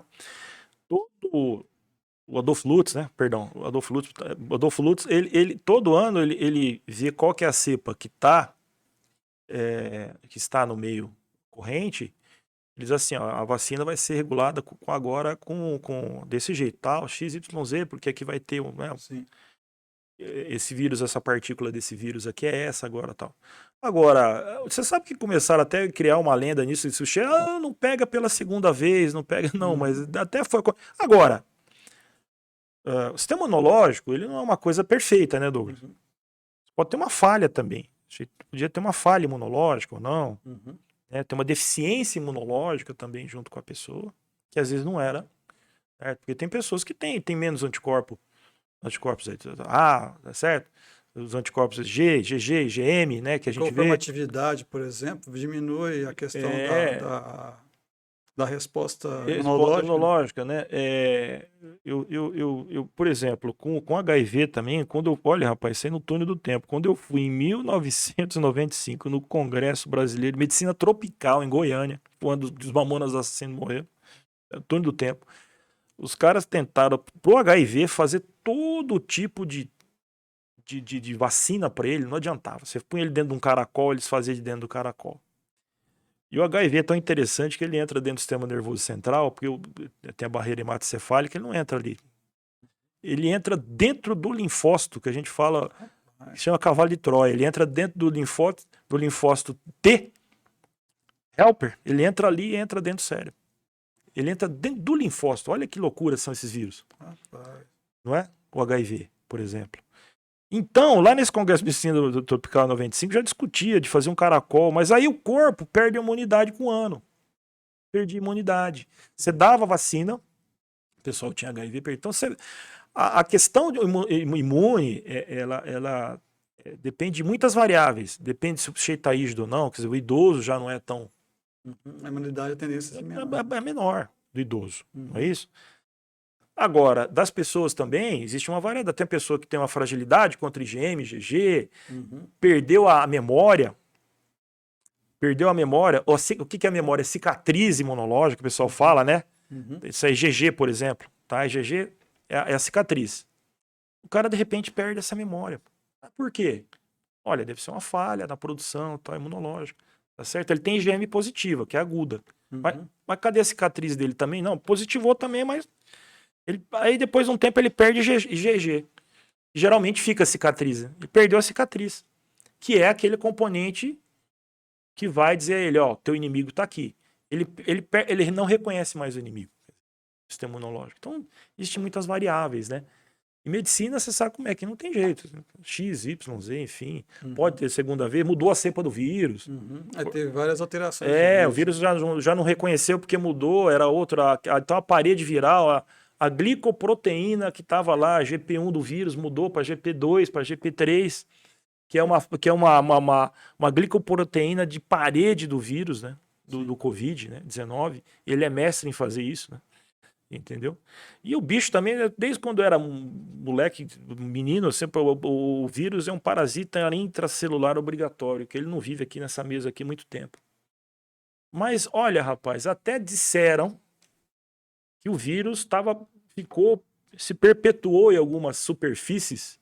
o Adolfo Lutz, né? Perdão, o Adolfo Lutz, ele todo ano ele vê qual que é a cepa que está no meio corrente. Ele diz assim, ó, a vacina vai ser regulada agora com desse jeito, tal, XYZ, porque aqui vai ter esse vírus, essa partícula desse vírus aqui é essa agora, tal. Agora, você sabe que começaram até a criar uma lenda nisso, isso não pega pela segunda vez, não pega, não, mas até foi... Agora, o sistema imunológico, ele não é uma coisa perfeita, né, Douglas? Pode ter uma falha também. Podia ter uma falha imunológica ou não. Né? Tem uma deficiência imunológica também junto com a pessoa, que às vezes não era. Certo? Porque tem pessoas que têm anticorpos aí, tá certo? Os anticorpos GG, GM, né, que a gente vê. A atividade, por exemplo, diminui a questão da resposta imunológica, né? Por exemplo, com HIV também, olha, rapaz, isso aí no túnel do tempo, quando eu fui em 1995 no Congresso Brasileiro de Medicina Tropical em Goiânia, quando os Mamonas Assassinos morreram, túnel do tempo, os caras tentaram pro HIV fazer todo tipo de vacina para ele, não adiantava. Você punha ele dentro de um caracol, eles faziam de dentro do caracol. E o HIV é tão interessante que ele entra dentro do sistema nervoso central, porque tem a barreira hematocefálica, ele não entra ali. Ele entra dentro do linfócito, que a gente fala, que chama cavalo de Troia. Ele entra dentro do linfócito T, helper, ele entra ali e entra dentro do cérebro. Ele entra dentro do linfócito. Olha que loucura são esses vírus. Não é? O HIV, por exemplo. Então, lá nesse Congresso de Medicina Tropical 95, já discutia de fazer um caracol, mas aí o corpo perde a imunidade com um ano. Perdi a imunidade. Você dava vacina, o pessoal tinha HIV, então A questão imune, ela depende de muitas variáveis. Depende se o sujeito está rígido ou não. Quer dizer, o idoso já não é tão... A imunidade, a tendência é menor. É menor do idoso, não é Uhum. isso? Agora, das pessoas também, existe uma variedade. Tem pessoa que tem uma fragilidade contra IgM, IgG, Uhum. perdeu a memória. O que é a memória? Cicatriz imunológica, o pessoal fala, né? Uhum. Isso é IgG, por exemplo. Tá? IgG é a cicatriz. O cara, de repente, perde essa memória. Por quê? Olha, deve ser uma falha na produção imunológica. Tá certo? Ele tem IgM positiva, que é aguda. Uhum. Mas cadê a cicatriz dele também? Não, positivou também, mas aí depois de um tempo ele perde IgG. Geralmente fica a cicatriz. Ele perdeu a cicatriz, que é aquele componente que vai dizer a ele, ó, teu inimigo tá aqui. Ele não reconhece mais o inimigo, o sistema imunológico. Então, existem muitas variáveis, né? Em medicina, você sabe como é que não tem jeito. X, Y, Z, enfim. Pode ter segunda vez, mudou a cepa do vírus. Uhum. Aí teve várias alterações. O vírus já não reconheceu porque mudou, era outra. Então a parede viral, a glicoproteína que estava lá, a GP1 do vírus, mudou para GP2, para GP3, que é uma glicoproteína de parede do vírus, né? Do Covid, né? 19. Ele é mestre em fazer isso, né? Entendeu? E o bicho também, desde quando eu era um moleque, menino, sempre o vírus é um parasita intracelular obrigatório, que ele não vive aqui nessa mesa aqui muito tempo. Mas olha, rapaz, até disseram que o vírus se perpetuou em algumas superfícies,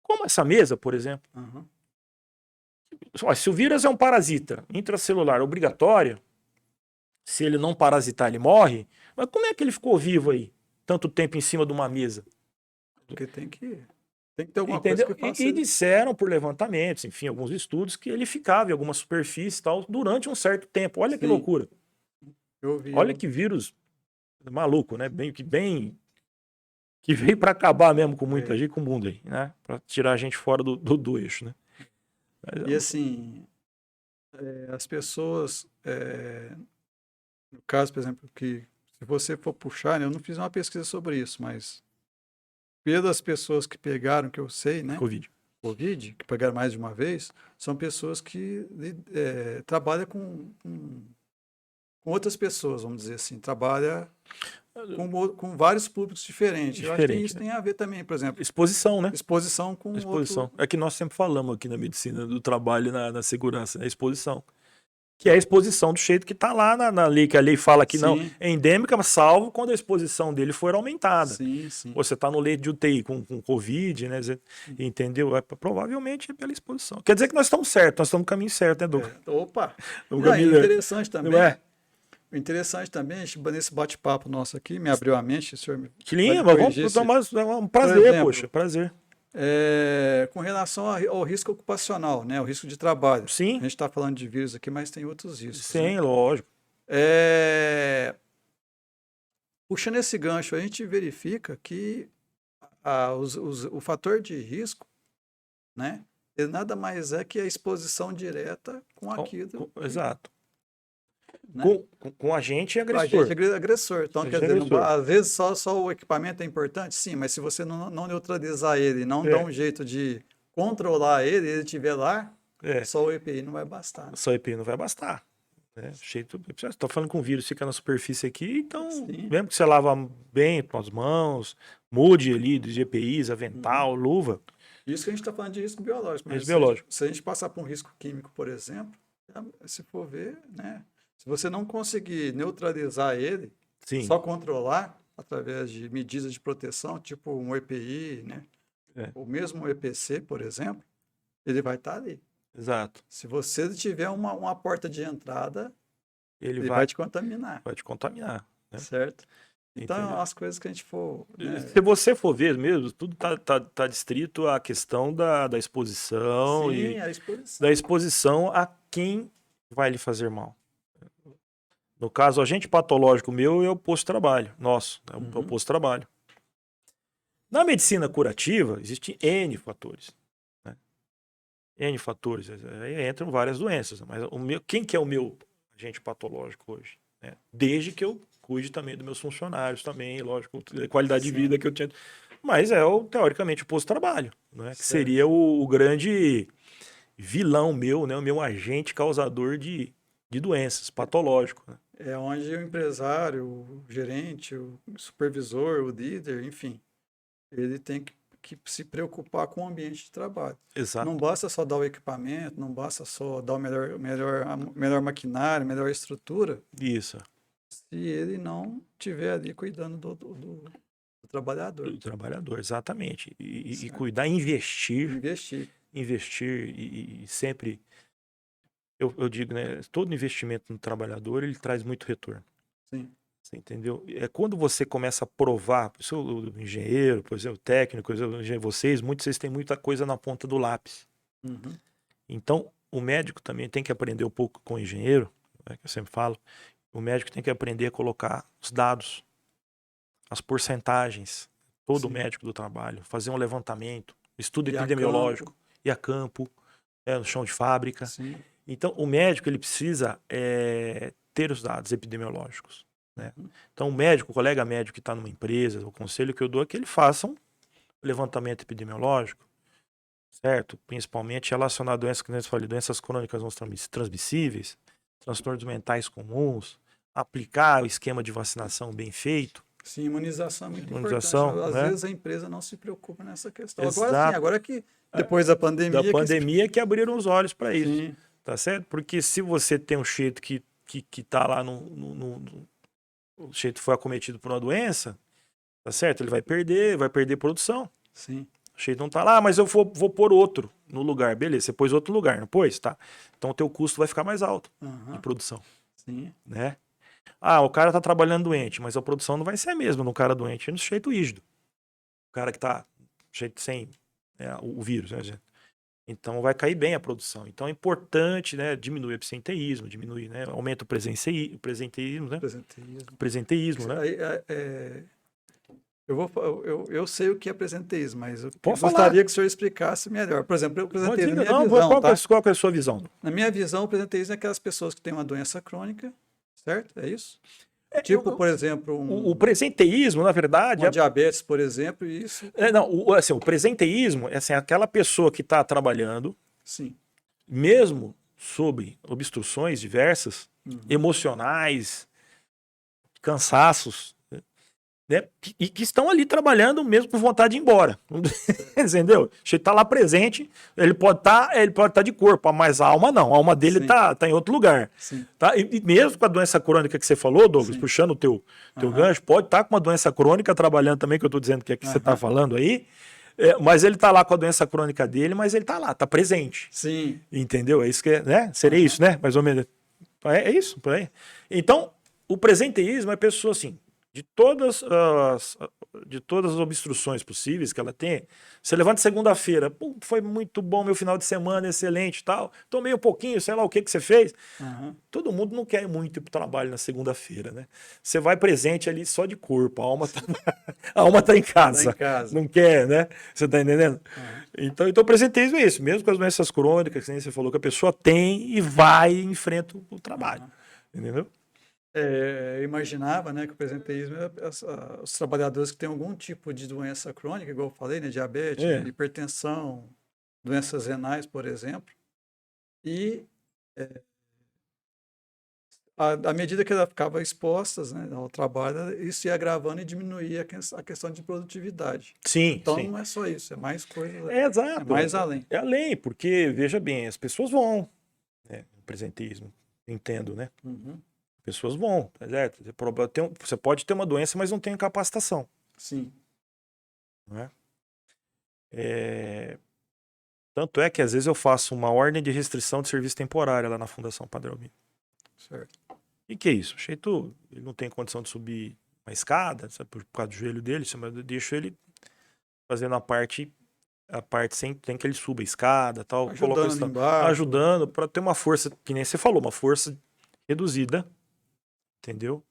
como essa mesa, por exemplo. Uhum. Se o vírus é um parasita intracelular obrigatório, se ele não parasitar, ele morre. Mas como é que ele ficou vivo aí, tanto tempo em cima de uma mesa? Porque tem que ter alguma Entendeu? coisa que faça. E disseram por levantamentos, enfim, alguns estudos, que ele ficava em alguma superfície e tal durante um certo tempo. Olha que Sim. loucura. Eu vi. Olha que vírus maluco, né? Que veio para acabar mesmo com muita gente, com o mundo aí, né? Para tirar a gente fora do eixo, né? Mas, E assim, as pessoas, no caso, por exemplo, que se você for puxar, né, eu não fiz uma pesquisa sobre isso, mas pelas pessoas que pegaram, que eu sei, né, Covid, que pegaram mais de uma vez, são pessoas que trabalham com outras pessoas, vamos dizer assim, trabalha com vários públicos diferentes. Eu acho que isso tem a ver também, por exemplo, exposição, né? exposição com Exposição. outro... É que nós sempre falamos aqui na medicina do trabalho e na segurança, né? Exposição. Que é a exposição do jeito que está lá na lei, que a lei fala que não é endêmica, salvo quando a exposição dele for aumentada. Sim, sim. Você está no leito de UTI com Covid, né? Entendeu? Provavelmente é pela exposição. Quer dizer que nós estamos certos, nós estamos no caminho certo, né, Douglas? Opa! Interessante também. Não é? O interessante também, nesse bate-papo nosso aqui, me abriu a mente, o senhor Que lindo, mas vamos é um prazer, exemplo, poxa, prazer. Com relação ao risco ocupacional, né, o risco de trabalho. Sim. A gente está falando de vírus aqui, mas tem outros riscos. Sim, né? Lógico. Puxando esse gancho, a gente verifica que o fator de risco, né, ele nada mais é que a exposição direta com aquilo. Exato. Né? Com agente agressor. Agente agressor. Então, quer dizer, às vezes só o equipamento é importante, sim, mas se você não neutralizar ele, não dar um jeito de controlar ele estiver lá, só o EPI não vai bastar. Né? Só o EPI não vai bastar. Estou falando com o vírus, fica na superfície aqui, então, mesmo que você lava bem com as mãos, mude ali dos EPIs, avental, luva. Isso que a gente está falando de risco biológico. Mas se a gente passar por um risco químico, por exemplo, se for ver, né? Se você não conseguir neutralizar ele, só controlar através de medidas de proteção, tipo um EPI, né? O mesmo EPC, por exemplo, ele vai estar ali. Exato. Se você tiver uma porta de entrada, ele vai te contaminar. Vai te contaminar. Né? Certo? Então, as coisas que a gente for... Né? Se você for ver mesmo, tudo tá distrito à questão da exposição. Sim, a exposição. Da exposição a quem vai lhe fazer mal. No caso, o agente patológico meu é o posto-trabalho. Nosso, é o posto-trabalho. Na medicina curativa, existem N fatores. Né? N fatores. Aí entram várias doenças. Mas quem que é o meu agente patológico hoje? Né? Desde que eu cuide também dos meus funcionários também, lógico, a qualidade de Sim. vida que eu tinha. Mas teoricamente, o posto de trabalho, né? Que Certo. seria o grande vilão meu, né? O meu agente causador de doenças, patológico, né? É onde o empresário, o gerente, o supervisor, o líder, enfim, ele tem que se preocupar com o ambiente de trabalho. Exato. Não basta só dar o equipamento, não basta só dar o melhor maquinário, melhor estrutura, Isso. se ele não estiver ali cuidando do trabalhador. Do trabalhador, exatamente. E Certo. cuidar, investir Investir. e sempre. Eu digo, né? Todo investimento no trabalhador ele traz muito retorno. Sim. Você entendeu? É quando você começa a provar, o engenheiro, por exemplo, o técnico, por exemplo, muitos vocês têm muita coisa na ponta do lápis. Uhum. Então, o médico também tem que aprender um pouco com o engenheiro, né, que eu sempre falo. O médico tem que aprender a colocar os dados, as porcentagens, todo Sim. médico do trabalho, fazer um levantamento, estudo E a epidemiológico, ir a campo, no chão de fábrica. Sim. Então, o médico ele precisa ter os dados epidemiológicos. Né? Então, o médico, o colega médico que está numa empresa, o conselho que eu dou é que ele faça um levantamento epidemiológico, certo? Principalmente relacionado a doenças, que eu falei, doenças crônicas não transmissíveis, transtornos mentais comuns, aplicar o esquema de vacinação bem feito. Sim, imunização é muito Imunização, importante. Às né? vezes a empresa não se preocupa nessa questão. Exato. Agora sim, agora que depois da pandemia... Da pandemia que abriram os olhos para isso, Sim. tá certo? Porque se você tem um cheito que tá lá o cheito foi acometido por uma doença, tá certo? Ele vai perder produção. Sim. O cheito não tá lá, mas eu vou pôr outro no lugar. Beleza, você pôs outro lugar, não pôs? Tá. Então o teu custo vai ficar mais alto de produção. Sim. Né? Ah, o cara tá trabalhando doente, mas a produção não vai ser a mesma no cara doente no cheito rígido. O cara que tá cheito sem o vírus, né, gente? Então vai cair bem a produção. Então é importante, né, diminuir o absenteísmo, diminuir, né, aumenta o presenteísmo, né? Presenteísmo, né? Eu sei o que é presenteísmo, mas eu Pode gostaria falar. que o senhor explicasse melhor. Por exemplo, o presenteísmo, na minha Não, visão, tá? qual que é a sua visão? Na minha visão, o presenteísmo é aquelas pessoas que têm uma doença crônica, certo? É isso? Tipo, por exemplo, o presenteísmo, na verdade... uma diabetes, por exemplo, e isso... o presenteísmo é assim, aquela pessoa que está trabalhando, Sim. mesmo sob obstruções diversas, emocionais, cansaços, né, e que estão ali trabalhando mesmo com vontade de ir embora. Entendeu? Ele está lá presente, ele pode estar de corpo, mas a alma não. A alma dele está em outro lugar. Sim. Tá? E mesmo com a doença crônica que você falou, Douglas, Sim. puxando o teu gancho, pode estar com uma doença crônica trabalhando também, que eu estou dizendo que é que você está falando aí, mas ele está lá com a doença crônica dele, mas ele está lá, está presente. Sim. Entendeu? É isso que é, né? Seria isso, né? Mais ou menos. É isso, por aí. Então, o presenteísmo é a pessoa assim, de todas as obstruções possíveis que ela tem, você levanta segunda-feira, foi muito bom meu final de semana, excelente e tal, tomei um pouquinho, sei lá o que você fez. Todo mundo não quer muito ir pro trabalho na segunda-feira, né? Você vai presente ali só de corpo, a alma tá em casa. Tá em casa. Não quer, né? Você tá entendendo? Então o presenteísmo é isso, mesmo com as doenças crônicas, que você falou, que a pessoa tem e vai e enfrenta o trabalho. Entendeu? Eu imaginava, né, que o presenteísmo é os trabalhadores que têm algum tipo de doença crônica, igual eu falei, né, diabetes, hipertensão, doenças renais, por exemplo, e à medida que ela ficava expostas, né, ao trabalho, isso ia agravando e diminuía a questão de produtividade. Sim, então sim. não é só isso, é mais coisa, exato. é mais além. É além, porque, veja bem, as pessoas vão, né, no presenteísmo, entendo, né? Pessoas vão, tá certo? Você pode ter uma doença, mas não tem capacitação. Sim. Não Tanto é que às vezes eu faço uma ordem de restrição de serviço temporário lá na Fundação Padre Albino. Certo. E que é isso? Cheito, ele não tem condição de subir uma escada, sabe, por causa do joelho dele, mas eu deixo ele fazendo a parte sem que ele suba a escada, tal, ajudando para ter uma força, que nem você falou, uma força reduzida. Entendeu?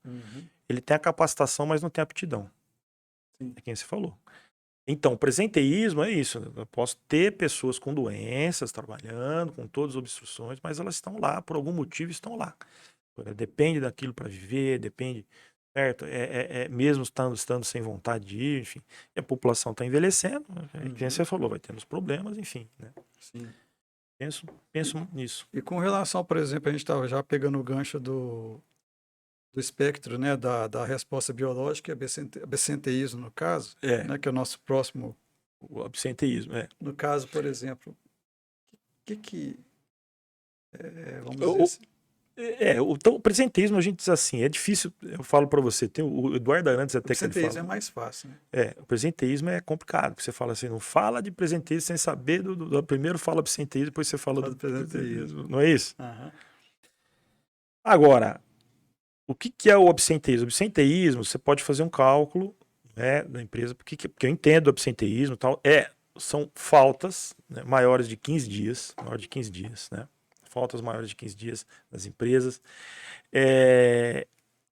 Ele tem a capacitação, mas não tem a aptidão. Sim. É quem você falou. Então, o presenteísmo é isso. Eu posso ter pessoas com doenças trabalhando, com todas as obstruções, mas elas estão lá, por algum motivo estão lá. Depende daquilo para viver, depende certo? Mesmo estando sem vontade de ir, enfim, e a população está envelhecendo, quem você falou, vai tendo os problemas, enfim, né? Sim. Penso nisso. E com relação, por exemplo, a gente estava já pegando o gancho do espectro, né, da resposta biológica, absenteísmo no caso, né, que é o nosso próximo. O absenteísmo, No caso, por exemplo, vamos dizer assim. Então, o presenteísmo, a gente diz assim, é difícil, eu falo para você, tem o Eduardo Arantes até que ele fala. O presenteísmo é mais fácil, né? O presenteísmo é complicado, porque você fala assim, não fala de presenteísmo sem saber primeiro fala presenteísmo, depois você fala do presenteísmo, não é isso? Uhum. Agora, o que é o absenteísmo? O absenteísmo, você pode fazer um cálculo, né, da empresa, porque eu entendo o absenteísmo e tal, são faltas, né, maiores de 15 dias, né? Faltas maiores de 15 dias nas empresas.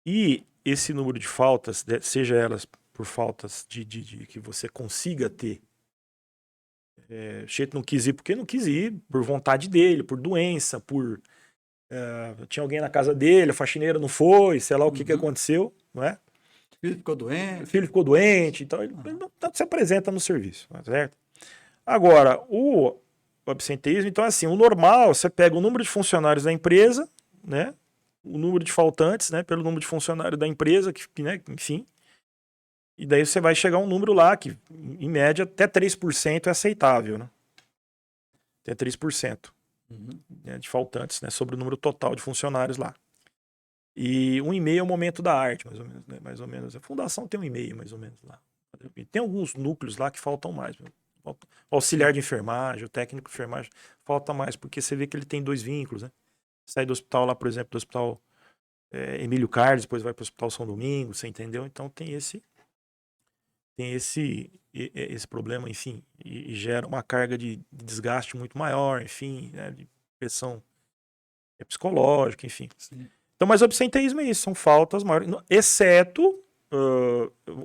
E esse número de faltas, seja elas por faltas de que você consiga ter, o sujeito não quis ir porque não quis ir, por vontade dele, por doença, tinha alguém na casa dele, a faxineira não foi, sei lá o que aconteceu, não é? O filho ficou doente. Então ele não se apresenta no serviço, certo? Agora, o absenteísmo, então assim, o normal, você pega o número de funcionários da empresa, né? O número de faltantes, né? Pelo número de funcionários da empresa, né? Enfim. E daí você vai chegar a um número lá que, em média, até 3% é aceitável, né? Até 3%. Né, de faltantes, né? Sobre o número total de funcionários lá. E 1,5 é o momento da arte, mais ou menos, né? Mais ou menos. A fundação tem 1,5, mais ou menos, lá. Tem alguns núcleos lá que faltam mais. O auxiliar de enfermagem, o técnico de enfermagem, falta mais, porque você vê que ele tem 2 vínculos, né? Sai do hospital lá, por exemplo, do hospital Emílio Carlos, depois vai para o hospital São Domingos, você entendeu? Então tem esse problema, enfim, e gera uma carga de desgaste muito maior, enfim, né? De pressão psicológica, enfim. Sim. Então, mas o absenteísmo é isso, são faltas maiores, exceto,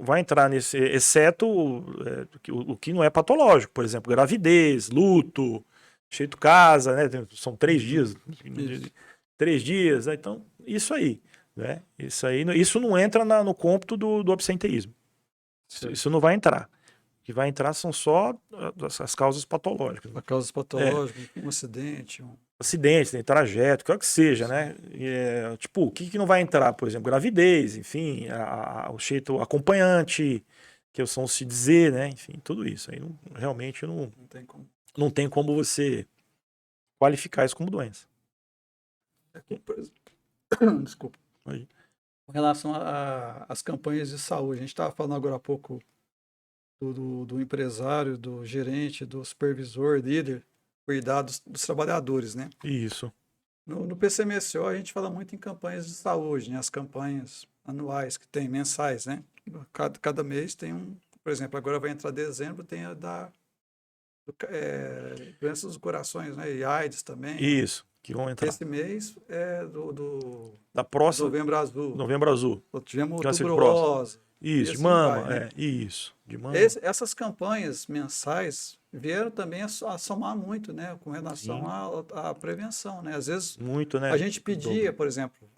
vai entrar nesse, exceto o que não é patológico, por exemplo, gravidez, luto, cheio casa, né? São 3 dias. 3 dias, né? Então, isso aí, né? Isso não entra no cômputo do absenteísmo. Isso não vai entrar. O que vai entrar são só as causas patológicas. As causas patológicas, um acidente. Acidente, trajeto, quer que seja, né? Tipo, o que não vai entrar? Por exemplo, gravidez, enfim, o jeito acompanhante, que eu sou se dizer, né? Enfim, tudo isso. Aí realmente não tem como você qualificar isso como doença. Desculpa. Com relação às campanhas de saúde, a gente estava falando agora há pouco do empresário, do gerente, do supervisor, líder, cuidar dos trabalhadores, né? Isso. No PCMSO a gente fala muito em campanhas de saúde, né? As campanhas anuais que tem, mensais, né? Cada mês tem por exemplo, agora vai entrar dezembro, tem a doenças dos corações, né? E AIDS também. Isso, que vão entrar. Esse mês é da próxima. Novembro Azul. Novembro Azul. Tivemos tuberculose. Isso, de mama, né? Isso, de mama. Essas campanhas mensais vieram também a somar muito, né, com relação à prevenção, né? Às vezes muito, né? A gente pedia, por exemplo,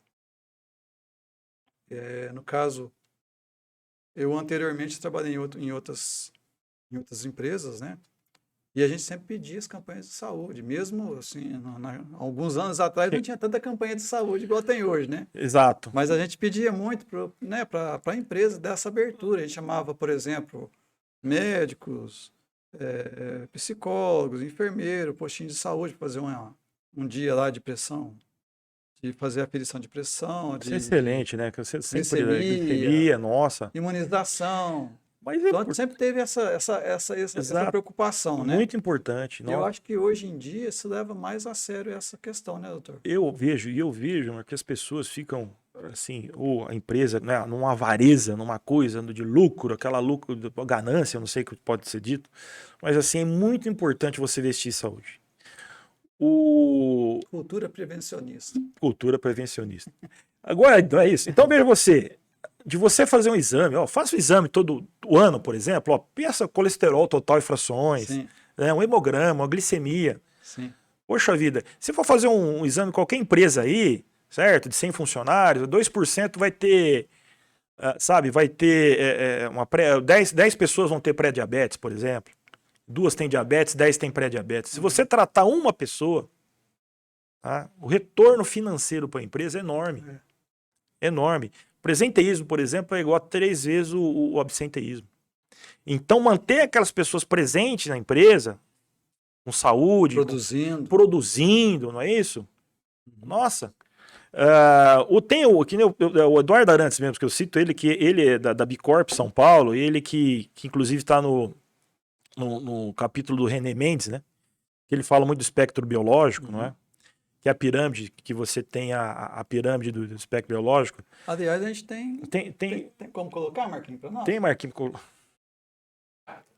no caso, eu anteriormente trabalhei em outras empresas, né? E a gente sempre pedia as campanhas de saúde, mesmo assim, alguns anos atrás não tinha tanta campanha de saúde igual tem hoje, né? Exato. Mas a gente pedia muito para a empresa dessa abertura. A gente chamava, por exemplo, médicos, psicólogos, enfermeiro, postinho de saúde, para fazer um dia lá de pressão, de fazer aferição de pressão. Isso é excelente, né? Que você sempre glicemia, nossa. Imunização. Mas então, sempre teve essa preocupação, né? Muito importante. E eu acho que hoje em dia se leva mais a sério essa questão, né, doutor? Eu vejo que as pessoas ficam, assim, ou a empresa, né, numa avareza, numa coisa de lucro, aquela lucro, ganância, não sei o que pode ser dito, mas assim, é muito importante você investir em saúde. Cultura prevencionista. Cultura prevencionista. Agora, então é isso. Então veja você, de você fazer um exame, faça um exame todo o ano, por exemplo, pensa colesterol total e frações, né, um hemograma, uma glicemia. Sim. Poxa vida, se for fazer um exame em qualquer empresa aí, certo, de 100 funcionários, 2% vai ter sabe, vai ter 10 pessoas vão ter pré-diabetes, por exemplo. 2 têm diabetes, 10 têm pré-diabetes. Se você tratar uma pessoa, tá, o retorno financeiro para a empresa é enorme. Enorme. Presenteísmo, por exemplo, é igual a 3 vezes o absenteísmo. Então, manter aquelas pessoas presentes na empresa, com saúde, produzindo, não é isso? Nossa. O Eduardo Arantes mesmo, que eu cito ele, que ele é da Bicorp São Paulo, ele que inclusive está no capítulo do René Mendes, né? Que ele fala muito do espectro biológico, não é? Que é a pirâmide, que você tem a pirâmide do espectro biológico. Aliás, a gente tem como colocar, Marquinhos, para nós? Tem, Marquinhos,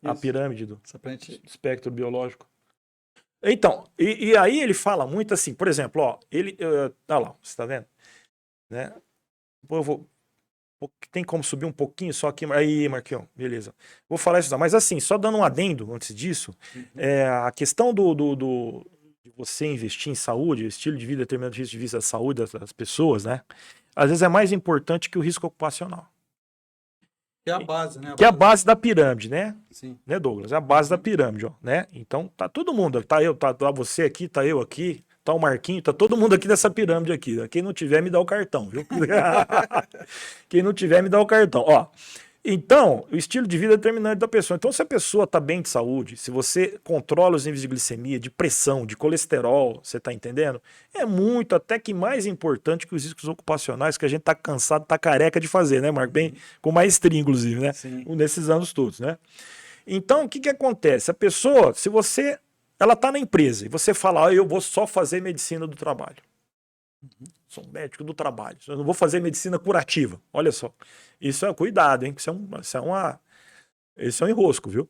a pirâmide do espectro biológico. Então, e aí ele fala muito assim, por exemplo, ó, olha lá, você tá vendo? Né? Tem como subir um pouquinho só aqui? Aí, Marquinhos, beleza. Vou falar isso, mas assim, só dando um adendo antes disso, a questão de você investir em saúde, estilo de vida, determinado risco de vida da saúde das pessoas, né? Às vezes é mais importante que o risco ocupacional. Que é a base, né? Que é a base da pirâmide, né? Sim. Né, Douglas? É a base da pirâmide, ó, né? Então, tá todo mundo, tá você aqui, tá eu aqui, tá o Marquinho, tá todo mundo aqui dessa pirâmide aqui. Quem não tiver, me dá o cartão, viu? Quem não tiver, me dá o cartão. Ó, então, o estilo de vida é determinante da pessoa. Então, se a pessoa está bem de saúde, se você controla os níveis de glicemia, de pressão, de colesterol, você está entendendo? É muito, até que mais importante que os riscos ocupacionais que a gente está cansado, está careca de fazer, né, Marco? Bem, com maestria, inclusive, né? Sim. Nesses anos todos, né? Então, o que acontece? A pessoa, se você... Ela está na empresa e você fala, eu vou só fazer medicina do trabalho. Sou um médico do trabalho. Eu não vou fazer medicina curativa. Olha só. Isso é cuidado, hein? Isso é um enrosco, viu?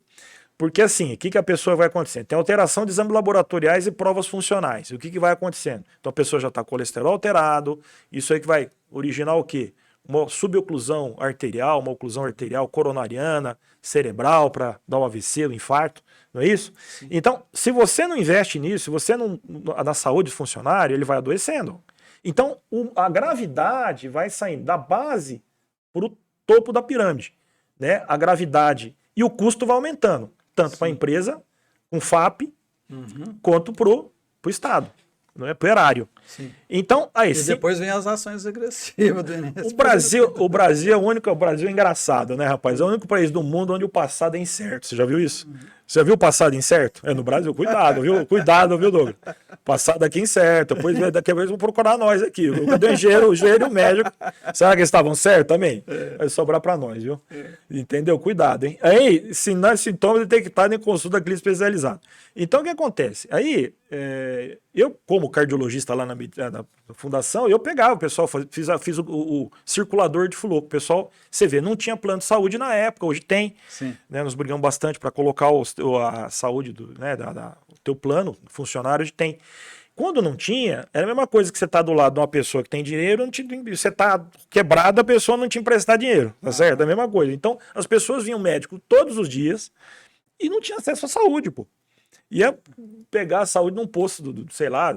Porque assim, o que a pessoa vai acontecendo? Tem alteração de exames laboratoriais e provas funcionais. O que vai acontecendo? Então a pessoa já está com colesterol alterado. Isso aí que vai originar o quê? Uma suboclusão arterial, uma oclusão arterial coronariana, cerebral, para dar o AVC, o infarto. Não é isso? Sim. Então, se você não investe nisso, se você não na saúde do funcionário, ele vai adoecendo. Então, a gravidade vai saindo da base para o topo da pirâmide, né? A gravidade e o custo vai aumentando, tanto para a empresa, com FAP, quanto para o Estado, não é? Para o erário. Sim. Então, aí, e depois vem as ações agressivas do INSS. O Brasil é o Brasil é engraçado, né, rapaz? É o único país do mundo onde o passado é incerto. Você já viu isso? Você já viu o passado incerto? No Brasil, cuidado, viu? Cuidado, viu, Douglas? Passado aqui incerto. Depois daqui a vez vão procurar nós aqui. Cadê o engenheiro e o médico? Será que eles estavam certos também? Vai sobrar para nós, viu? Entendeu? Cuidado, hein? Aí, sintomas detectados em consulta clínica especializada. Então, o que acontece? Aí, eu, como cardiologista lá na fundação, eu pegava o pessoal, fiz o circulador de flúor. O pessoal, você vê, não tinha plano de saúde na época, hoje tem. Sim. Né, nós brigamos bastante para colocar a saúde o teu plano funcionário, hoje tem. Quando não tinha, era a mesma coisa que você tá do lado de uma pessoa que tem dinheiro, você tá quebrado, a pessoa não te emprestar dinheiro, tá certo? É a mesma coisa. Então, as pessoas vinham médico todos os dias e não tinha acesso à saúde, pô. Ia pegar a saúde num posto, sei lá,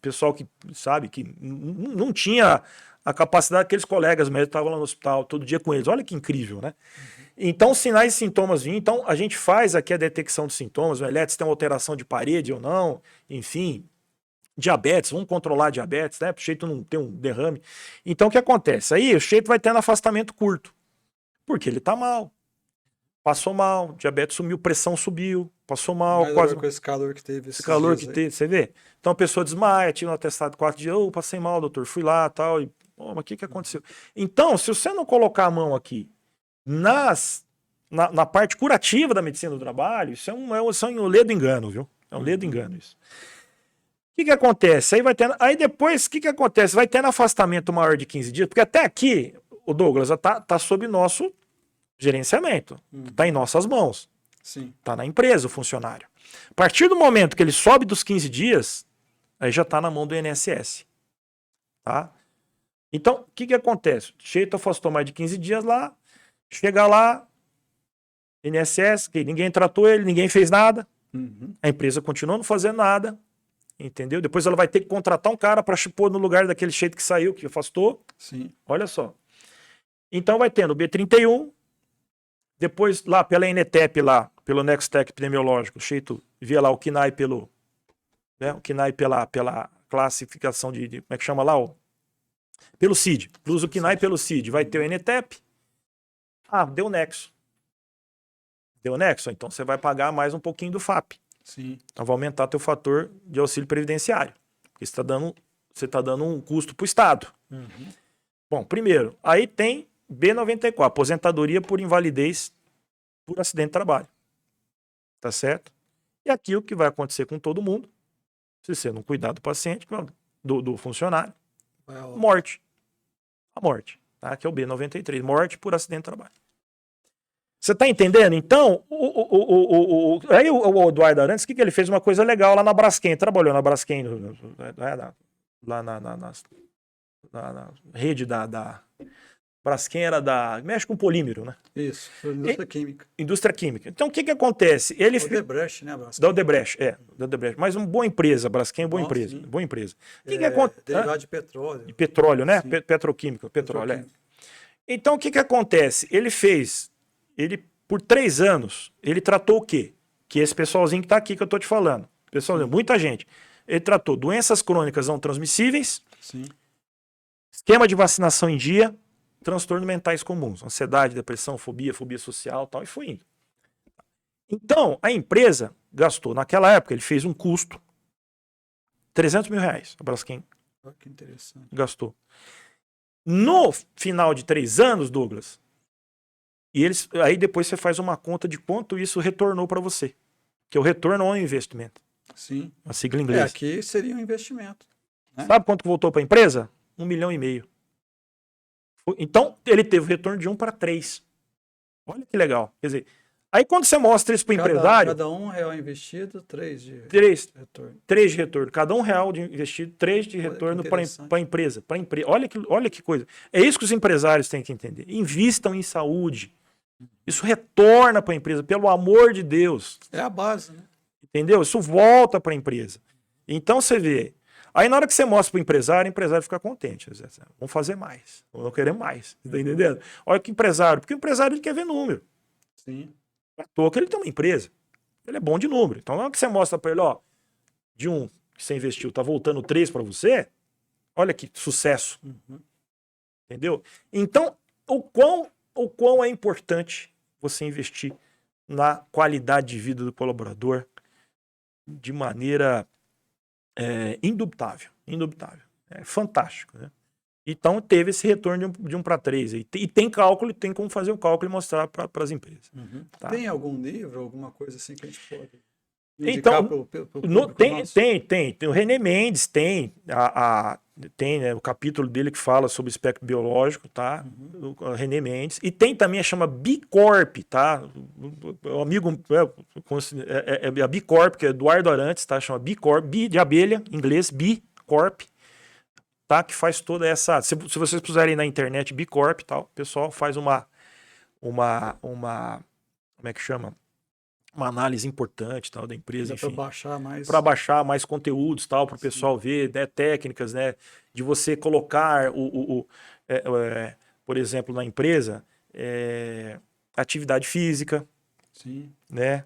pessoal que, sabe, que não tinha a capacidade daqueles colegas médicos que estavam lá no hospital todo dia com eles. Olha que incrível, né? Então, sinais e sintomas vinham. Então, a gente faz aqui a detecção dos sintomas, o eletro tem uma alteração de parede ou não, enfim, diabetes, vamos controlar a diabetes, né? Para o jeito não ter um derrame. Então, o que acontece? Aí, o jeito vai tendo afastamento curto, porque ele tá mal. Passou mal, diabetes sumiu, pressão subiu, passou mal. Mas quase com esse calor que teve. Esse calor que teve, você vê? Então a pessoa desmaia, tira um atestado de 4 dias, passei mal, doutor, fui lá tal, e mas o que aconteceu? Então, se você não colocar a mão aqui na parte curativa da medicina do trabalho, isso é um ledo engano, viu? É um ledo engano isso. O que acontece? Aí depois, o que acontece? Vai tendo afastamento maior de 15 dias, porque até aqui, o Douglas, tá sob nosso gerenciamento, tá em nossas mãos. Sim. Tá na empresa o funcionário. A partir do momento que ele sobe dos 15 dias, aí já tá na mão do INSS. Tá? Então, o que acontece? O jeito afastou mais de 15 dias lá, chega lá, INSS, que ninguém tratou ele, ninguém fez nada, a empresa continua não fazendo nada, entendeu? Depois ela vai ter que contratar um cara para pôr no lugar daquele jeito que saiu, que afastou. Sim. Olha só. Então vai tendo o B31, depois lá pela NTEP, lá, pelo Nextec epidemiológico, o jeito via lá o KNAI pelo, né, o KNAI pela classificação de como é que chama lá? Pelo CID. Usa o KNAI pelo CID. Vai ter o NTEP. Ah, deu nexo. Deu nexo? Então você vai pagar mais um pouquinho do FAP. Sim. Então vai aumentar teu fator de auxílio previdenciário. Porque você tá dando um custo para o Estado. Uhum. Bom, primeiro, aí tem B94, aposentadoria por invalidez por acidente de trabalho. Tá certo? E aqui o que vai acontecer com todo mundo, se você não cuidar do paciente, do funcionário, morte. A morte, tá? Que é o B93, morte por acidente de trabalho. Você tá entendendo? Então, aí o Eduardo Arantes, o que ele fez? Uma coisa legal lá na Braskem, trabalhou na Braskem, lá na rede da Braskem era mexe com polímero, né? Isso, indústria química. Indústria química. Então, o que acontece? Ele Odebrecht, né, Braskem? Da Odebrecht, da Odebrecht. Mas uma boa empresa, Braskem é boa empresa. Sim. Boa empresa. O que acontece? Derivado de petróleo. De petróleo, né? Sim. Petroquímica, petróleo. Então, o que acontece? Por 3 anos, ele tratou o quê? Que esse pessoalzinho que tá aqui que eu tô te falando. Pessoalzinho, muita gente. Ele tratou doenças crônicas não transmissíveis, Sim. esquema de vacinação em dia, transtornos mentais comuns, ansiedade, depressão, fobia social, tal, e foi indo. Então, a empresa gastou, naquela época, ele fez um custo, R$300 mil, a Braskem Que interessante. gastou. No final de 3 anos, Douglas, aí depois você faz uma conta de quanto isso retornou para você, que o retorno é um investimento. Sim. A sigla em inglês. Aqui seria um investimento. Né? Sabe quanto voltou para a empresa? R$1,5 milhão. Então, ele teve o retorno de 1 para 3. Olha que legal. Quer dizer, aí quando você mostra isso para o empresário... Cada R$1 investido, 3 de retorno. 3 de retorno. Cada R$1 de investido, 3 de retorno para a empresa. Olha que coisa. É isso que os empresários têm que entender. Invistam em saúde. Isso retorna para a empresa, pelo amor de Deus. É a base, né? Entendeu? Isso volta para a empresa. Então você vê... Aí na hora que você mostra para o empresário fica contente. Vamos fazer mais. Vamos querer mais. Tá entendendo? Olha que empresário. Porque o empresário ele quer ver número. Sim. À toa que ele tem uma empresa. Ele é bom de número. Então na hora que você mostra para ele, ó, de 1 que você investiu, tá voltando 3 para você, olha que sucesso. Uhum. Entendeu? Então, o quão é importante você investir na qualidade de vida do colaborador de maneira indubitável. É fantástico, né? Então teve esse retorno de 1 para 3. E tem cálculo, tem como fazer o cálculo e mostrar para as empresas. Uhum. Tá? Tem algum livro, alguma coisa assim que a gente pode indicar então, tem o René Mendes, tem né, o capítulo dele que fala sobre o espectro biológico, tá? Uhum. O René Mendes. E tem também chama B Corp, tá? O amigo a B Corp, que é Eduardo Arantes, tá? Chama B Corp, B de abelha, em inglês, B Corp, tá? Que faz toda essa... Se vocês puserem na internet B Corp, tal, o pessoal faz uma como é que chama? Uma análise importante, tal, da empresa, enfim. Para baixar mais conteúdos, tal, para o pessoal ver, né, técnicas, né, de você colocar por exemplo, na empresa, atividade física. Sim. Né?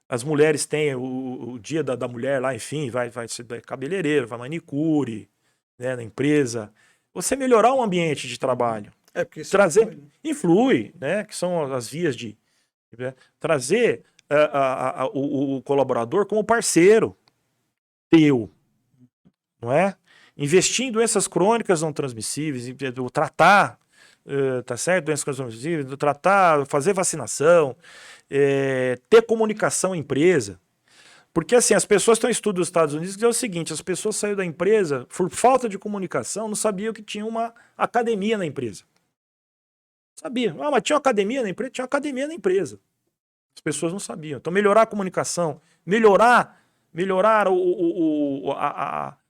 As mulheres têm o dia da mulher lá, enfim, vai ser cabeleireiro, vai manicure, né, na empresa. Você melhorar o ambiente de trabalho. Porque isso influi, né, que são as vias de... Né, trazer o colaborador como parceiro teu, não é? Investir em doenças crônicas não transmissíveis, tratar, tá certo? Doenças crônicas não transmissíveis, tratar, fazer vacinação, ter comunicação em empresa. Porque assim, as pessoas estão em estudo dos Estados Unidos que é o seguinte, as pessoas saíram da empresa por falta de comunicação, não sabiam que tinha uma academia na empresa. Sabia. Mas tinha uma academia na empresa? Tinha uma academia na empresa. As pessoas não sabiam. Então, melhorar a comunicação, melhorar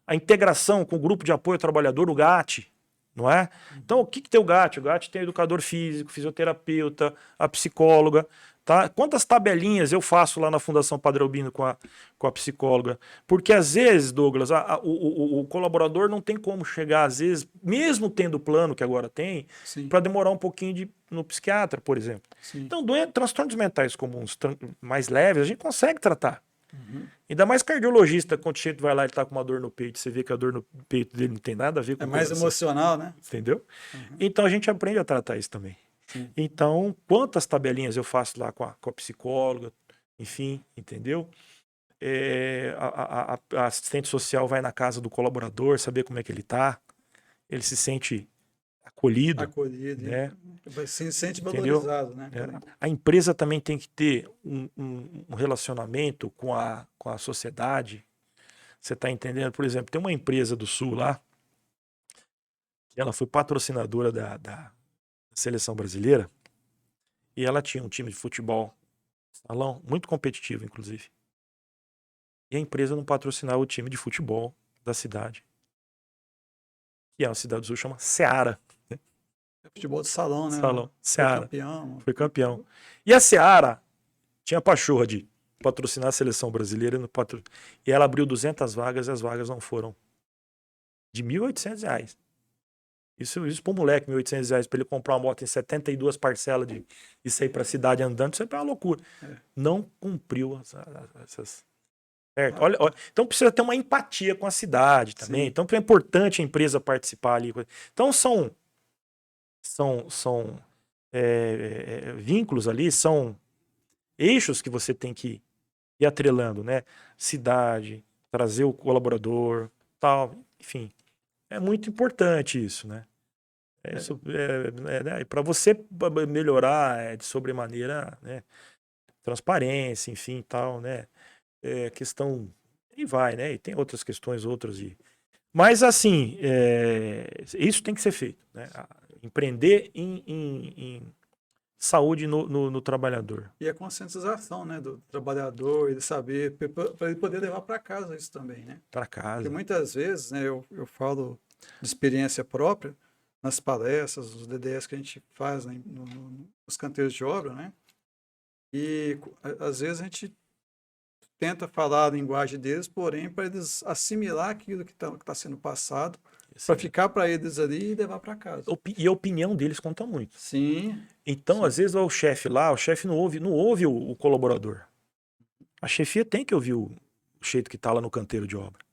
a integração com o grupo de apoio ao trabalhador, o GAT, não é? Então, o que tem o GAT? O GAT tem educador físico, fisioterapeuta, a psicóloga, Tá? Quantas tabelinhas eu faço lá na Fundação Padre Albino com a psicóloga? Porque às vezes, Douglas, o colaborador não tem como chegar, às vezes, mesmo tendo o plano que agora tem, Sim, para demorar um pouquinho no psiquiatra, por exemplo. sim. Então, transtornos mentais comuns, mais leves, a gente consegue tratar. Uhum. Ainda mais cardiologista, quando o vai lá e tá com uma dor no peito, você vê que a dor no peito dele não tem nada a ver com É o mais coração, emocional, né? entendeu? Uhum. Então a gente aprende a tratar isso também. Sim. Então, quantas tabelinhas eu faço lá com a psicóloga, enfim, entendeu? A assistente social vai na casa do colaborador, saber como é que ele tá, ele se sente acolhido, Acolhido, né? Se sente Entendeu? valorizado, né? A empresa também tem que ter um relacionamento com a sociedade. Você está entendendo? Por exemplo, tem uma empresa do Sul lá, que ela foi patrocinadora da seleção brasileira, e ela tinha um time de futebol, salão, muito competitivo, inclusive. E a empresa não patrocinava o time de futebol da cidade, que é uma cidade do Sul, chama Seara. Futebol de salão, né? Salão, Seara. Foi campeão. E a Seara tinha a pachorra de patrocinar a seleção brasileira e ela abriu 200 vagas e as vagas não foram. De R$1.800. Isso para um moleque, R$1.800, para ele comprar uma moto em 72 parcelas e sair para a cidade andando, isso é uma loucura. Não cumpriu essas. Certo? Olha, então precisa ter uma empatia com a cidade também. Sim. Então é importante a empresa participar ali. Então são vínculos ali, são eixos que você tem que ir atrelando, né? Cidade, trazer o colaborador, tal, enfim. É muito importante isso, né? Para você melhorar de sobremaneira, né? Transparência, enfim, tal, né? Questão e vai, né? E tem outras questões, mas assim, isso tem que ser feito, né? Empreender em saúde no trabalhador. E a conscientização, né, do trabalhador, ele saber, para ele poder levar para casa isso também, né? Para casa. Porque muitas vezes, né, eu falo de experiência própria, nas palestras, nos DDS que a gente faz, né, nos canteiros de obra, né? E às vezes a gente tenta falar a linguagem deles, porém para eles assimilar aquilo que tá sendo passado, para ficar para eles ali e levar para casa. E a opinião deles conta muito. Sim. Então, às vezes, o chefe não ouve o colaborador. A chefia tem que ouvir o jeito que está lá no canteiro de obra.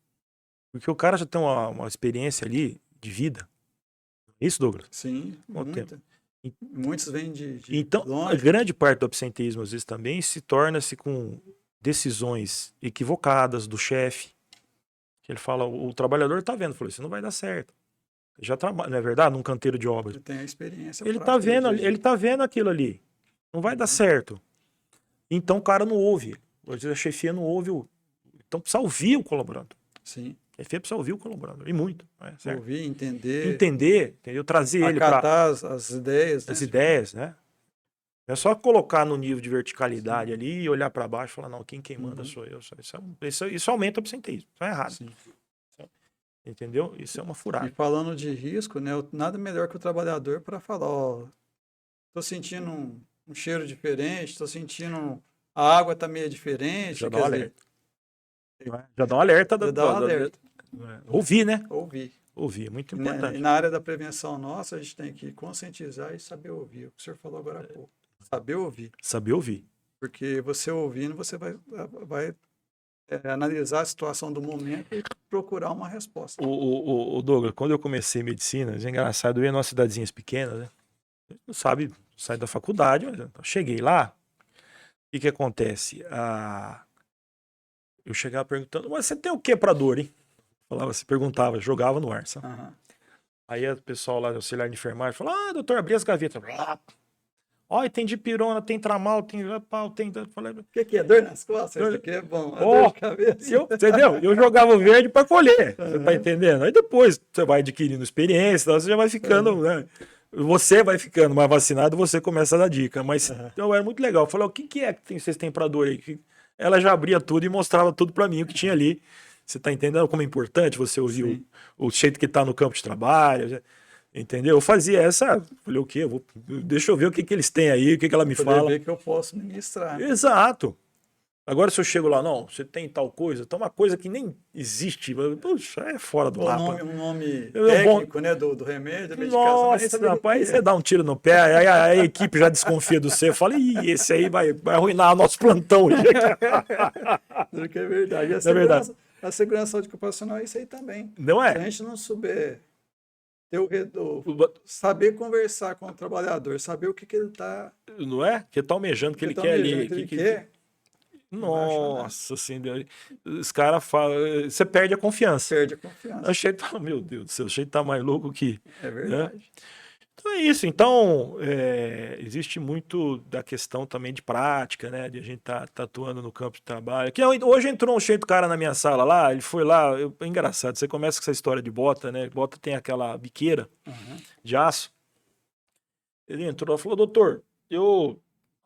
Porque o cara já tem uma experiência ali de vida. Isso, Douglas? Sim, muitos vêm de então, longe. A grande parte do absenteísmo, às vezes, também se torna-se com decisões equivocadas do chefe. Ele fala, o trabalhador está vendo, falou, isso não vai dar certo. Já trabalha, não é verdade? Num canteiro de obras. Ele tem a experiência. Ele tá vendo aquilo ali. Não vai dar certo. Então o cara não ouve. Às vezes a chefia não ouve Então precisa ouvir o colaborador. Sim. A chefia precisa ouvir o colaborador. E muito. Certo? Ouvir, entender. Entendeu? Trazer ele para as ideias. As ideias, né? É só colocar no nível de verticalidade ali e olhar para baixo e falar, não, quem manda sou eu. Isso aumenta o absenteísmo. Isso é errado. Sim. Entendeu? Isso é uma furada. E falando de risco, né? Nada melhor que o trabalhador para falar, ó, tô sentindo um cheiro diferente, tô sentindo a água tá meio diferente. Já dá um alerta. Já dá um alerta. Já dá um alerta. Ouvir, né? Ouvir, é muito importante. E na área da prevenção nossa, a gente tem que conscientizar e saber ouvir. O que o senhor falou agora há pouco. Saber ouvir. Saber ouvir. Porque você ouvindo, você vai analisar a situação do momento e procurar uma resposta. O Douglas, quando eu comecei medicina, é engraçado, eu ia em umas cidadezinhas pequenas, né? Não sabe, sai da faculdade, mas eu cheguei lá, o que acontece? Eu chegava perguntando, mas você tem o que para dor, hein? Perguntava, jogava no ar, sabe? Uhum. Aí o pessoal lá, o auxiliar de enfermagem, falou, doutor, abri as gavetas. Ó, tem dipirona, tem tramal, tem pau, tem... O que é? Dor nas costas? Isso aqui é bom. Dor de cabeça. Entendeu? Eu jogava o verde para colher, você tá entendendo? Aí depois você vai adquirindo experiência, você já vai ficando, né? Você vai ficando mais vacinado, você começa a dar dica. Mas então, era muito legal. Eu falei, o que é que vocês têm para dor aí? Ela já abria tudo e mostrava tudo para mim, o que tinha ali. Você tá entendendo como é importante você ouvir o jeito que tá no campo de trabalho? Entendeu? Eu fazia essa, falei, o quê? Deixa eu ver o que eles têm aí, o que ela me fala. ver que eu posso ministrar. Exato. Agora, se eu chego lá, não, você tem tal coisa, então uma coisa que nem existe, puxa, é fora do mapa. Um nome técnico, né, do remédio, da medicação. Nossa, rapaz, aí você dá um tiro no pé, aí a equipe já desconfia do você, fala, ih, esse aí vai arruinar nosso plantão hoje. Não que é verdade. É verdade. A segurança ocupacional é isso aí também. Não é? Se a gente não souber saber conversar com o trabalhador, saber o que ele está... Não é? Que tá almejando, que ele quer ali. Que quer. Nossa, assim, os caras falam, você perde a confiança. Perde a confiança. Achei, meu Deus do céu, achei que tá mais louco que... É verdade. Né? Então é isso. Então, existe muito da questão também de prática, né? De a gente tá atuando no campo de trabalho. Hoje entrou um cheio de cara na minha sala lá, ele foi lá, é engraçado, você começa com essa história de bota, né? Bota tem aquela biqueira de aço. Ele entrou e falou, doutor,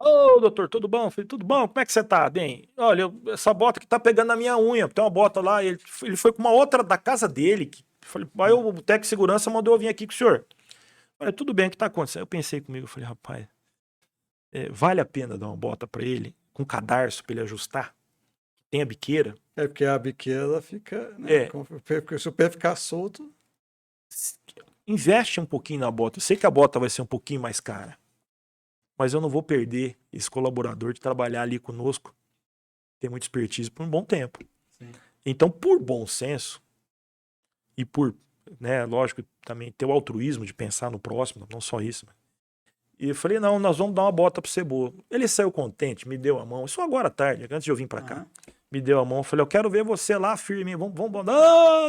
Ô, doutor, tudo bom? Eu falei, tudo bom? Como é que você tá? Bem, olha, essa bota que tá pegando na minha unha, tem uma bota lá, ele foi com uma outra da casa dele, falei, aí o técnico de segurança mandou eu vir aqui com o senhor. Olha, tudo bem, o que tá acontecendo? Eu pensei comigo, eu falei, rapaz, vale a pena dar uma bota para ele, com cadarço para ele ajustar? Tem a biqueira? É porque a biqueira ela fica, né? Porque se o pé ficar solto... Investe um pouquinho na bota. Eu sei que a bota vai ser um pouquinho mais cara, mas eu não vou perder esse colaborador de trabalhar ali conosco, tem muita expertise por um bom tempo. Sim. Então, por bom senso e por, né, lógico, também ter o altruísmo de pensar no próximo, não só isso. E eu falei, não, nós vamos dar uma bota pra você boa. Ele saiu contente, me deu a mão, isso agora à tarde, antes de eu vir pra cá. Me deu a mão, eu falei, eu quero ver você lá firme, vamos.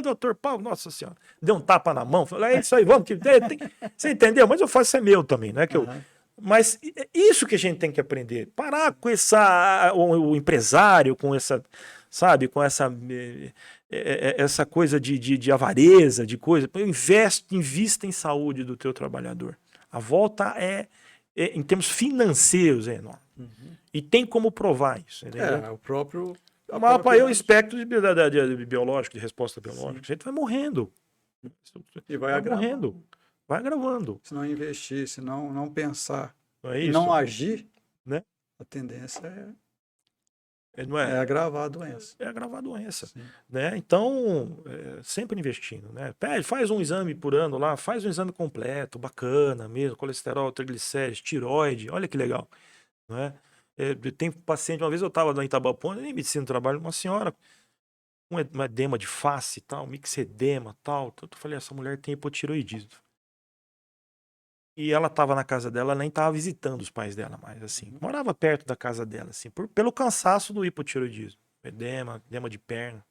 Doutor Paulo, nossa senhora. Deu um tapa na mão, falei, é isso aí, vamos. Você entendeu? Mas eu faço isso é meu também, não é que eu... Mas isso que a gente tem que aprender. Parar com o empresário, com essa, sabe, com essa coisa de avareza, de coisa. Invista em saúde do teu trabalhador. A volta em termos financeiros, é enorme. E tem como provar isso. O próprio... O mapa é o espectro de biológico, de resposta biológica. Sim. A gente vai morrendo. E vai morrendo. Vai agravando. Se não investir, se não pensar, não agir, né? A tendência é agravar a doença. É agravar a doença. Né? Então, sempre investindo. Né? Faz um exame por ano lá, faz um exame completo, bacana mesmo, colesterol, triglicérides, tiroide, olha que legal. Né? Tem paciente, uma vez eu estava em Itabapona, em medicina do trabalho, uma senhora com um edema de face e tal, mixedema e tal. Eu falei, essa mulher tem hipotiroidismo. E ela estava na casa dela, ela nem estava visitando os pais dela mais, assim. Morava perto da casa dela, assim, pelo cansaço do hipotiroidismo. Edema de perna.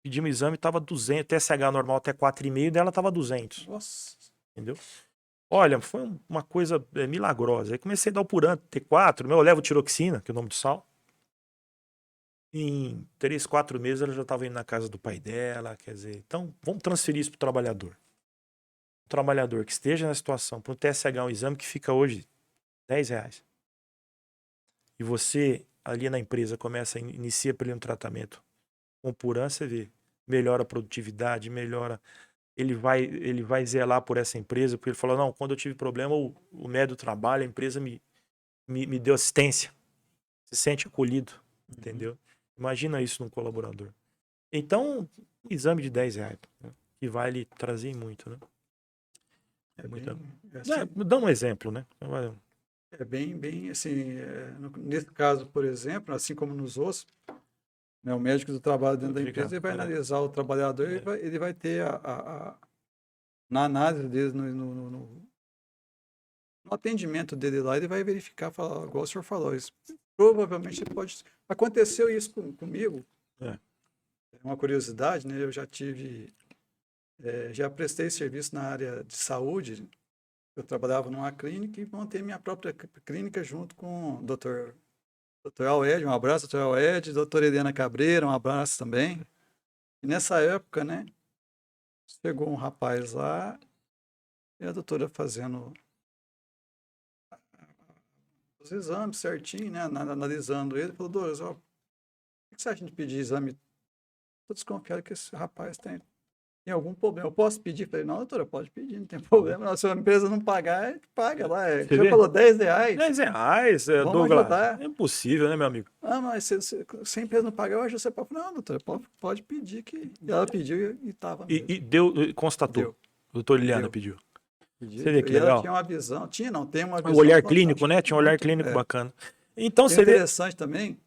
Pedimos o exame, estava 200, TSH normal até 4,5, dela estava 200. Nossa. Entendeu? Olha, foi uma coisa milagrosa. Aí comecei a dar o Puran T4, eu levo tiroxina, que é o nome do sal. Em 3, 4 meses ela já estava indo na casa do pai dela, quer dizer, então vamos transferir isso para o trabalhador. O trabalhador que esteja na situação, para um TSH, um exame que fica hoje R$10. E você, ali na empresa, inicia para ele um tratamento com Puran, você vê, melhora a produtividade, melhora... Ele vai zelar por essa empresa, porque ele falou, não, quando eu tive problema, o médio do trabalho, a empresa me deu assistência. Se sente acolhido, entendeu? Imagina isso num colaborador. Então, um exame de R$10, né, que vai lhe trazer muito, né? Dá um exemplo, né? É bem assim, nesse caso, por exemplo, assim como nos outros, né, o médico do trabalho dentro da empresa ele vai analisar o trabalhador e ele vai ter na análise dele, no atendimento dele lá, ele vai verificar, falar, igual o senhor falou, isso provavelmente pode... Aconteceu isso comigo, é uma curiosidade, né? Eu já prestei serviço na área de saúde. Eu trabalhava numa clínica e montei minha própria clínica junto com o Dr. Aled, um abraço, Dr. Aled, doutora Helena Cabreira, um abraço também. E nessa época, né, chegou um rapaz lá e a doutora fazendo os exames certinho, né, analisando ele, falou, doutor, o que você acha de pedir exame? Estou desconfiado que esse rapaz tem tem algum problema? Eu posso pedir? Falei, não, doutora, pode pedir, não tem problema. Não, se a empresa não pagar, paga lá. Você Já vê? falou R$10, R$10, vamos Douglas. ajudar. É impossível, né, meu amigo? Ah, mas se a empresa não pagar, eu acho que você pode. Não, doutora, pode pedir que. E ela pediu e estava. E constatou. Deu. Doutor Liliana Deu. pediu. Pediu, Você vê que e ela legal. tinha uma visão, não, tem uma O visão. olhar fantástica. clínico, né? Tinha um olhar Muito, clínico é. bacana. Então É você vê. interessante também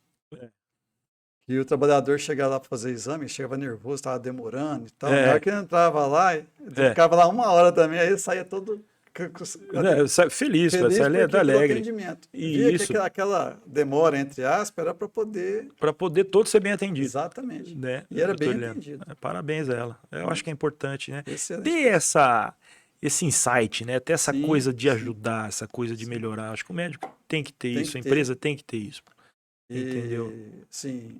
que o trabalhador chegava lá para fazer exame, chegava nervoso, estava demorando e tal. Na hora que ele entrava lá, ele ficava lá 1 hora também, aí ele saía todo Feliz, feliz sai porque pelo alegre. atendimento. E Via isso. que aquela demora, entre aspas, era para poder... Para poder todo ser bem atendido. Exatamente. Né? E era bem Liliana. atendido. Parabéns a ela. Eu acho que é importante, né? Excelente. Ter esse insight, né? Ter essa coisa de ajudar, essa coisa de melhorar. Acho que o médico tem que ter isso, a empresa tem que ter isso. Entendeu? Sim.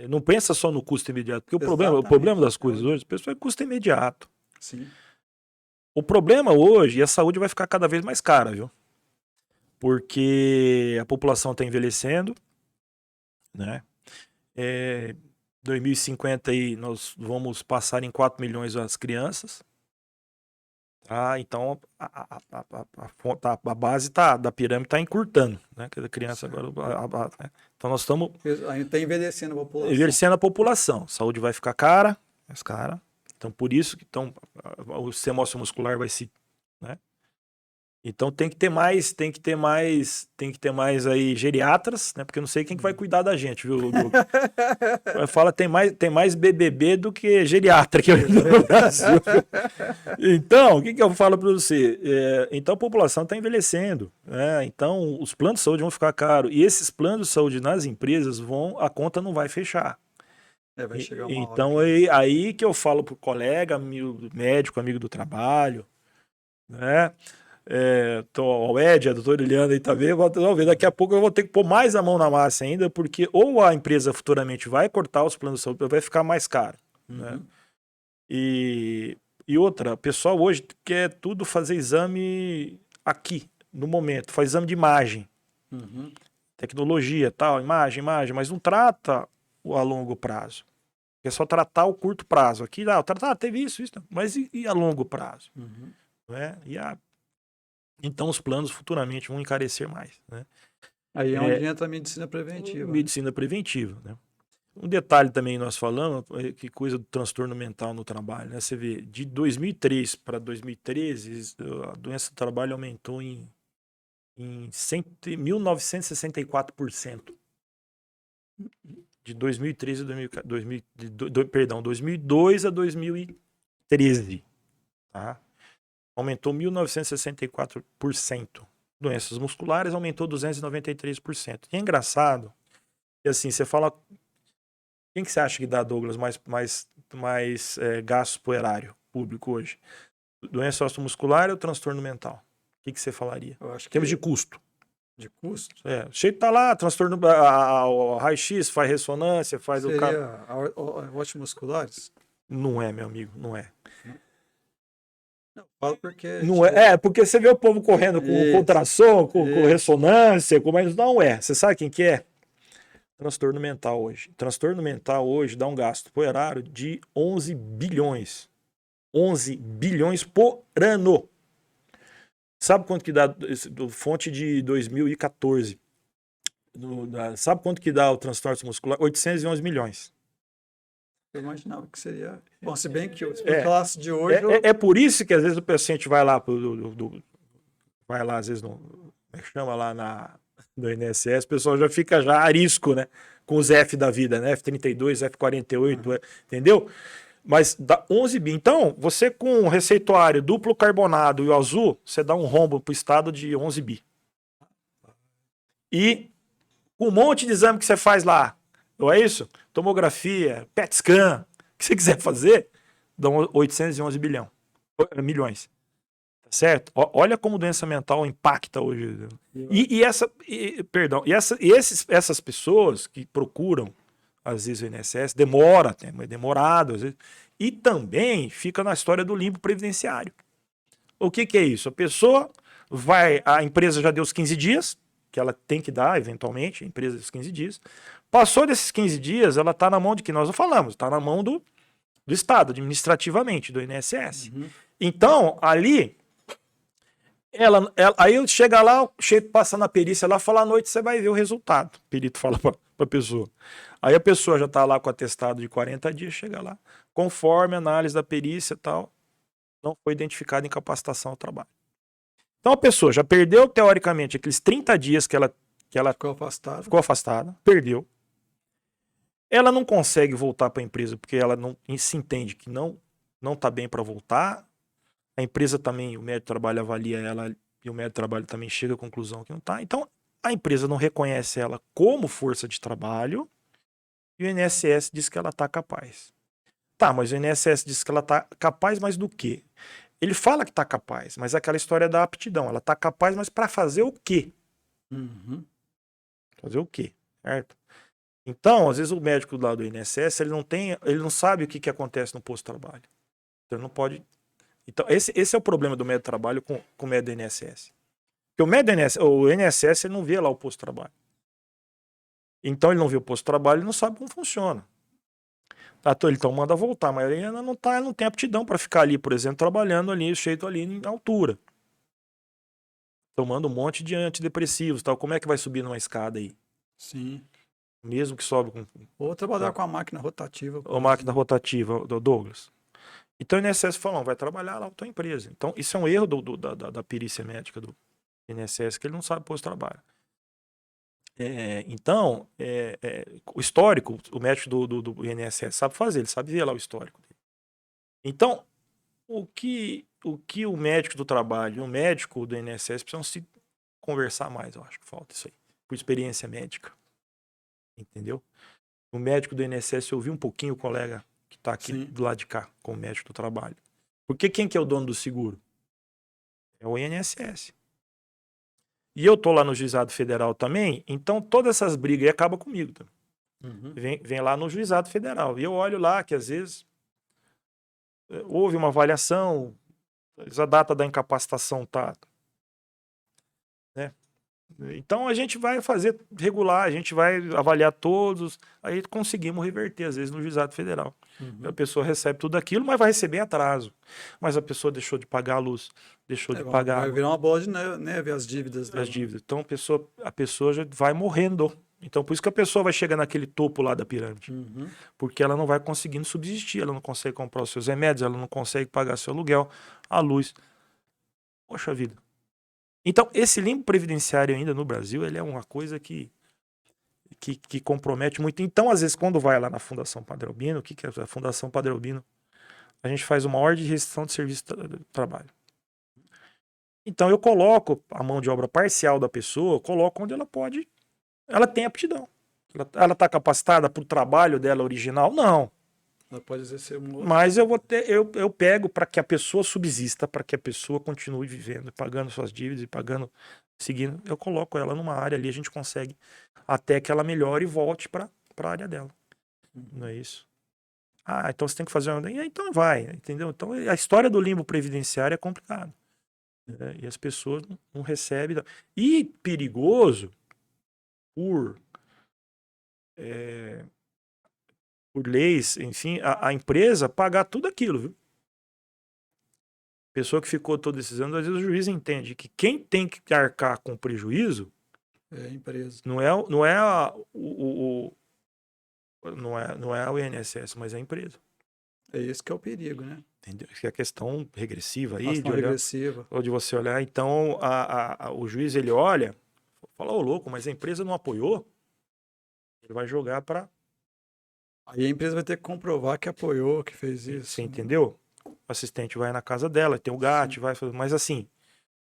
Não pensa só no custo imediato, porque o problema das coisas hoje, pessoal, é custo imediato. Sim. O problema hoje, e a saúde vai ficar cada vez mais cara, viu? Porque a população está envelhecendo, né? 2050 aí nós vamos passar em 4 milhões as crianças. Tá? Então a base da pirâmide está encurtando, né? Que a criança agora. Então nós estamos. Ainda está envelhecendo a população. Envelhecendo a população. Saúde vai ficar cara, mais cara. Então por isso que o sistema ósseo-muscular vai se. Né? Então tem que ter mais aí geriatras, né? Porque eu não sei quem que vai cuidar da gente, viu? Fala tem mais BBB do que geriatra aqui no Brasil. Então, o que eu falo para você? Então a população está envelhecendo, né? Então os planos de saúde vão ficar caros e esses planos de saúde nas empresas a conta não vai fechar. Vai chegar uma então hora aí que eu falo pro colega, amigo médico, amigo do trabalho, né? O Ed, a doutora Liliana aí também, daqui a pouco eu vou ter que pôr mais a mão na massa ainda, porque ou a empresa futuramente vai cortar os planos de saúde, vai ficar mais caro. Né? E outra, o pessoal hoje quer tudo fazer exame aqui, no momento, faz exame de imagem, tecnologia, tal, imagem, mas não trata a longo prazo. É só tratar o curto prazo. Aqui, teve isso, mas e a longo prazo? Né? Então os planos futuramente vão encarecer mais. Né? Aí é onde entra a medicina preventiva. Medicina preventiva. Né? Um detalhe também nós falamos, que coisa do transtorno mental no trabalho. Né? Você vê, de 2003 para 2013, a doença do trabalho aumentou em 1964%. De 2003 a 2002 a 2013. Tá? Aumentou 1964%. Doenças musculares aumentou 293%. E é engraçado, que assim, você fala, quem que você acha que dá, Douglas, mais gastos por erário público hoje? Doença osteomuscular ou transtorno mental? O que você falaria? Eu acho que Temos de custo. De custo? Cheio tá lá, transtorno, o raio-x, faz ressonância, faz Seria o cara. osteomusculares? Não é, meu amigo, não é. Não, falo porque... Não é, porque você vê o povo correndo com ultrassom, com ressonância, mas não é. Você sabe quem que é? Transtorno mental hoje. Transtorno mental hoje dá um gasto por erário de 11 bilhões. 11 bilhões por ano. Sabe quanto que dá, fonte de 2014, sabe quanto que dá o transtorno muscular? 811 milhões. Eu imaginava que seria... Bom, se bem que a classe de hoje... É por isso que às vezes o paciente vai lá, às vezes, chama lá no INSS, o pessoal já fica arisco, né? Com os F da vida, né? F32, F48, entendeu? Mas dá 11 bi. Então, você com o receituário duplo carbonado e o azul, você dá um rombo para o estado de 11 bi. E com um monte de exame que você faz lá, não é isso? Tomografia, PET scan, o que você quiser fazer, dão 811 milhões. Tá certo? Olha como doença mental impacta hoje. Essas pessoas que procuram às vezes o INSS, demora, é demorado, às vezes, e também fica na história do limbo previdenciário. O que é isso? A pessoa a empresa já deu os 15 dias, que ela tem que dar, eventualmente, a empresa dos 15 dias. Passou desses 15 dias, ela está na mão de que nós não falamos, está na mão do do Estado, administrativamente, do INSS. Uhum. Então, ali, aí chega lá, passa na perícia lá, fala à noite, você vai ver o resultado. O perito fala para a pessoa. Aí a pessoa já está lá com atestado de 40 dias, chega lá, conforme a análise da perícia e tal, não foi identificada incapacitação ao trabalho. Então a pessoa já perdeu, teoricamente, aqueles 30 dias que ela ficou afastada, perdeu. Ela não consegue voltar para a empresa porque ela não se entende que não está bem para voltar. A empresa também, o médico de trabalho avalia ela e o médico de trabalho também chega à conclusão que não está. Então a empresa não reconhece ela como força de trabalho e o INSS diz que ela está capaz. Tá, mas o INSS diz que ela está capaz, mas do quê? Ele fala que está capaz, mas é aquela história da aptidão. Ela está capaz, mas para fazer o quê? Uhum. Fazer o quê? Certo? Então, às vezes o médico lá do INSS, ele não sabe o que acontece no posto de trabalho. Então ele não pode. Então, esse é o problema do médico de trabalho com o médico do INSS. Porque o INSS ele não vê lá o posto de trabalho. Então ele não vê o posto de trabalho, ele não sabe como funciona. Ele então manda voltar, mas ele ainda não tem aptidão para ficar ali, por exemplo, trabalhando ali, jeito ali em altura. Tomando um monte de antidepressivos, tal. Como é que vai subir numa escada aí? Sim. Mesmo que sobe com Ou trabalhar com a máquina rotativa. a máquina rotativa do Douglas. Então o INSS falou, não, vai trabalhar lá na tua empresa. Então isso é um erro da perícia médica do INSS, que ele não sabe pôr esse trabalho. Então, o histórico, o médico do INSS sabe fazer, ele sabe ver lá o histórico dele. Então, o que o médico do trabalho e o médico do INSS precisam se conversar mais, eu acho que falta isso aí, por experiência médica. Entendeu? O médico do INSS ouviu um pouquinho o colega que está aqui Sim. do lado de cá, com o médico do trabalho. Porque quem que é o dono do seguro? É o INSS. E eu tô lá no juizado federal também, então todas essas brigas aí acabam comigo. Tá? Uhum. Vem lá no juizado federal. E eu olho lá que às vezes houve uma avaliação, a data da incapacitação tá. Né? Então a gente vai fazer regular, a gente vai avaliar todos, aí conseguimos reverter, às vezes, no juizado federal. Uhum. A pessoa recebe tudo aquilo, mas vai receber em atraso. Mas a pessoa deixou de pagar a luz, deixou de pagar Vai virar uma bola de neve as dívidas dela. as dívidas. Então a pessoa já vai morrendo. Então por isso que a pessoa vai chegar naquele topo lá da pirâmide. Uhum. Porque ela não vai conseguindo subsistir, ela não consegue comprar os seus remédios, ela não consegue pagar seu aluguel, a luz. Poxa vida. Então, esse limbo previdenciário ainda no Brasil, ele é uma coisa que compromete muito. Então, às vezes, quando vai lá na Fundação Padre Albino, o que é a Fundação Padre Albino? A gente faz uma ordem de restrição de serviço de trabalho. Então, eu coloco a mão de obra parcial da pessoa, coloco onde ela pode, ela tem aptidão. Ela está capacitada para o trabalho dela original? Não. Ela pode exercer um outro. Mas eu pego para que a pessoa subsista, para que a pessoa continue vivendo, pagando suas dívidas e pagando, seguindo. Eu coloco ela numa área ali, a gente consegue até que ela melhore e volte para a área dela. Não é isso? Ah, então você tem que fazer uma. Então vai, entendeu? Então a história do limbo previdenciário é complicada. Né? E as pessoas não recebem. E perigoso por leis, enfim, a empresa pagar tudo aquilo, viu? Pessoa que ficou todos esses anos, às vezes o juiz entende que quem tem que arcar com prejuízo É a empresa. não é o INSS, mas é a empresa. É esse que é o perigo, né? Entendeu? Que é a questão regressiva aí, Ação regressiva. ou de você olhar. Então, o juiz ele olha, fala, ô louco, mas a empresa não apoiou. Ele vai jogar para. Aí a empresa vai ter que comprovar que apoiou, que fez isso. Você entendeu? O assistente vai na casa dela, tem o GAT, vai fazer. Mas assim,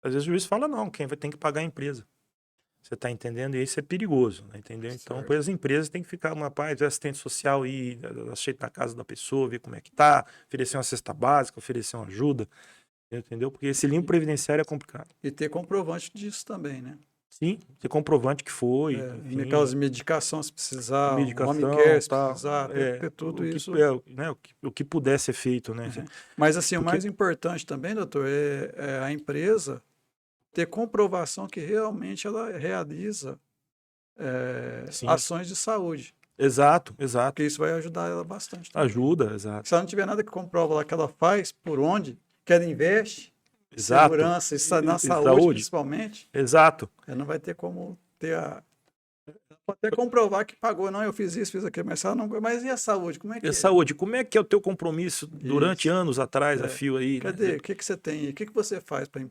às vezes o juiz fala, não, quem vai ter que pagar é a empresa. Você está entendendo? E isso é perigoso, né? Entendeu? Então, Certo. pois as empresas têm que ficar uma parte, assistente social ir, aceitar na casa da pessoa, ver como é que tá, oferecer uma cesta básica, oferecer uma ajuda, entendeu? Porque esse limbo previdenciário é complicado. E ter comprovante disso também, né? Sim, ter comprovante que foi. Em caso de medicação, se precisar, medicação, home care, se tal, precisar, ter tudo isso. O que puder ser feito, né? Mas assim, o mais importante também, doutor, é a empresa ter comprovação que realmente ela realiza ações de saúde. Exato. Porque isso vai ajudar ela bastante. Ajuda, exato. Se ela não tiver nada que comprova lá que ela faz, por onde, que ela investe, Exato. segurança, na saúde principalmente, exato. ela não vai ter como ter a... Pode até comprovar que pagou, não, eu fiz isso, fiz aquilo, mas ela não... Mas e a saúde? Como é que E a saúde, como é que é o teu compromisso durante anos atrás, a fio aí? Cadê? Né? O que você tem? O que você faz para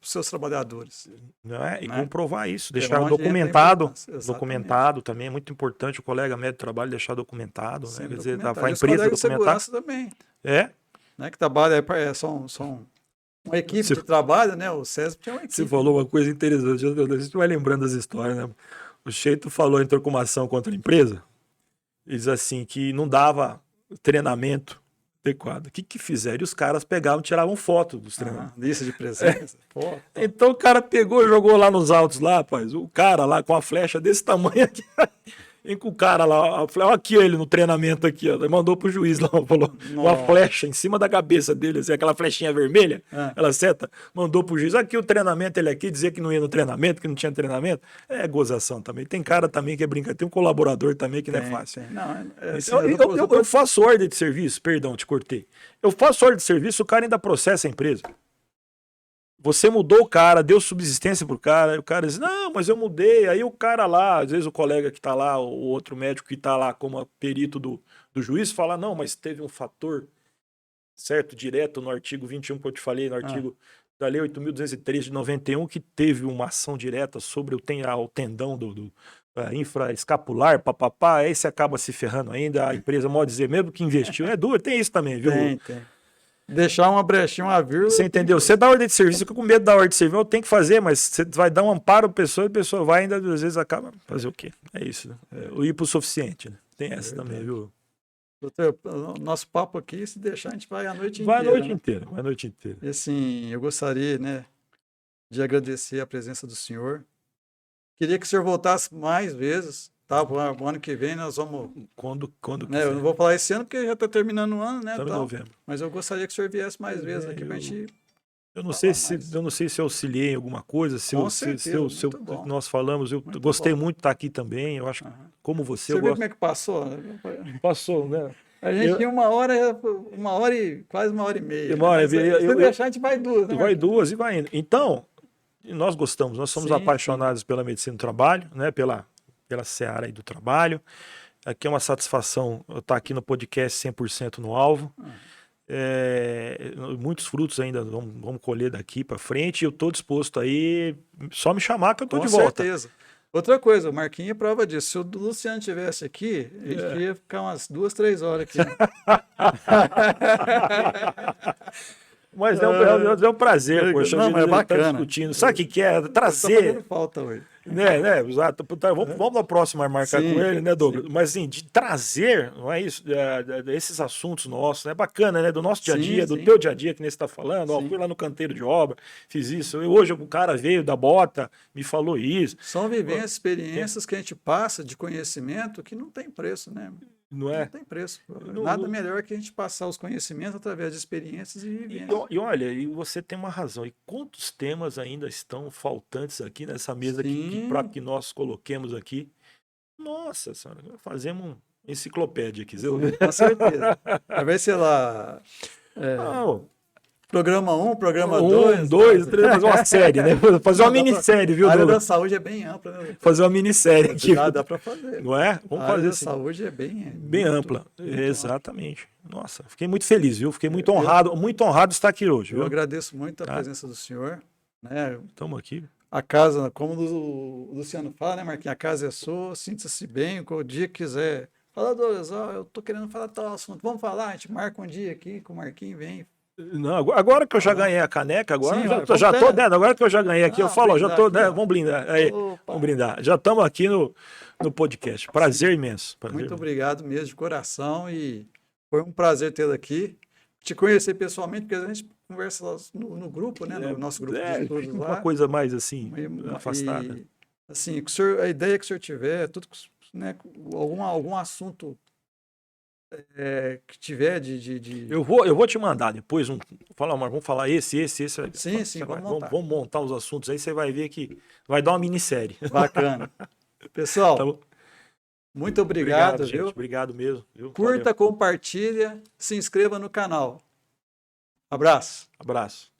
os seus trabalhadores? Não é? E né? comprovar isso, deixar onde documentado também, é muito importante o colega médico de trabalho deixar documentado, né? Quer dizer, a empresa documentar. Também. É? Né, que trabalha, são uma equipe de trabalho, né? O SESP tem uma equipe. Você falou uma coisa interessante, a gente vai lembrando das histórias, né? O Cheito falou em intercomação contra a empresa, diz assim, que não dava treinamento adequado. O que fizeram? E os caras pegavam e tiravam foto dos treinamentos. Lista de presença. Foto. Então o cara pegou e jogou lá nos autos lá, rapaz, o cara lá com a flecha desse tamanho aqui, vem com o cara lá, olha aqui ele no treinamento aqui, ó, mandou pro juiz lá, falou, uma flecha em cima da cabeça dele, assim, aquela flechinha vermelha, ela seta, mandou pro juiz, aqui o treinamento, ele aqui, dizia que não ia no treinamento, que não tinha treinamento, é gozação também, tem cara também que é brincadeira, tem um colaborador também que não é fácil. Eu faço ordem de serviço, perdão, te cortei, eu faço ordem de serviço, o cara ainda processa a empresa. Você mudou o cara, deu subsistência pro cara, aí o cara diz, não, mas eu mudei. Aí o cara lá, às vezes o colega que tá lá, o outro médico que tá lá como perito do juiz, fala, não, mas teve um fator, certo, direto no artigo 21 que eu te falei, no artigo da Lei 8.203 de 91, que teve uma ação direta sobre o tendão do infraescapular, papapá, aí você acaba se ferrando ainda, a empresa pode dizer, mesmo que investiu, é duro, tem isso também, viu? Tem. Deixar uma brechinha, uma vírgula. Você entendeu? Você dá ordem de serviço, fica com medo da ordem de serviço, eu tenho que fazer, mas você vai dar um amparo à pessoa e a pessoa vai ainda, às vezes, acaba fazer o quê? É isso, né? O hipossuficiente, né? Tem essa também, viu? Doutor, o nosso papo aqui, se deixar, a gente vai a noite inteira. Vai a noite inteira. E assim, eu gostaria, né, de agradecer a presença do senhor. Queria que o senhor voltasse mais vezes. Tá, o ano que vem nós vamos... Quando né, eu não vou falar esse ano porque já está terminando o ano, né? Estamos em novembro. Mas eu gostaria que o senhor viesse mais vezes aqui para a gente... Eu não sei se eu auxiliei em alguma coisa, nós falamos, eu gostei muito de estar aqui também, eu acho que como você viu como é que passou? Passou, né? A gente tinha quase uma hora e meia. Se deixar, a gente vai duas, né? Vai duas e vai indo. Então, nós gostamos, nós somos apaixonados pela medicina do trabalho, né? Pela seara aí do trabalho. Aqui é uma satisfação estar aqui no podcast 100% no alvo. Muitos frutos ainda vamos colher daqui para frente. Eu estou disposto aí, só me chamar que eu estou de volta. Com certeza. Outra coisa, o Marquinhos é prova disso. Se o Luciano estivesse aqui, ele ia ficar umas 2, 3 horas aqui. Mas é um prazer, poxa. Não, mas é bacana. Discutindo. Sabe o que é? Trazer. Tá fazendo falta hoje. Né, exato. Vamos na próxima marcar com ele, né, Douglas? Sim. Mas assim, de trazer, não é isso, esses assuntos nossos, é bacana, né? Do nosso dia a dia, do teu dia a dia que nem você está falando. Ó, fui lá no canteiro de obra, fiz isso. Hoje o cara veio da bota, me falou isso. São vivências, experiências que a gente passa de conhecimento que não tem preço, né? Não é? Não tem preço. Nada melhor que a gente passar os conhecimentos através de experiências e vivências. E olha, e você tem uma razão. E quantos temas ainda estão faltantes aqui nessa mesa para que nós coloquemos aqui? Nossa senhora, fazemos uma enciclopédia aqui. Com certeza. Vai ser lá... Programa 1, programa 2. 2, 3, fazer uma série, né? Fazer uma minissérie, viu, A área Douglas? da saúde é bem ampla, né? Fazer uma minissérie aqui. Dá para fazer. Não é? Vamos a fazer área assim. da saúde é bem ampla. Exatamente. Ampla. Nossa, fiquei muito feliz, viu? Fiquei muito honrado de estar aqui hoje. Eu agradeço muito a presença do senhor. Né? Estamos aqui. A casa, como o Luciano fala, né, Marquinhos? A casa é sua, sinta-se bem, o dia que quiser. Fala, Douglas, eu tô querendo falar tal assunto. Vamos falar, a gente marca um dia aqui com o Marquinhos, vem. Não, agora que eu já ganhei a caneca, agora já tô dentro. Agora que eu já ganhei aqui, eu falo, já tô dentro, vamos brindar. Aí, vamos brindar. Já estamos aqui no podcast. Prazer imenso. Muito obrigado mesmo, de coração. E foi um prazer tê-lo aqui. Te conhecer pessoalmente, porque a gente conversa lá no grupo, né? No nosso grupo de estudos lá. Uma coisa mais assim, afastada. Assim, a ideia que o senhor tiver, tudo, né, algum assunto que tiver de... Eu vou te mandar depois vamos falar esse. Sim, vamos montar os assuntos aí, você vai ver que vai dar uma minissérie. Bacana. Pessoal, Muito obrigado, gente. viu? Obrigado mesmo. Viu? Curta, Valeu. compartilha, se inscreva no canal. Abraço. Abraço.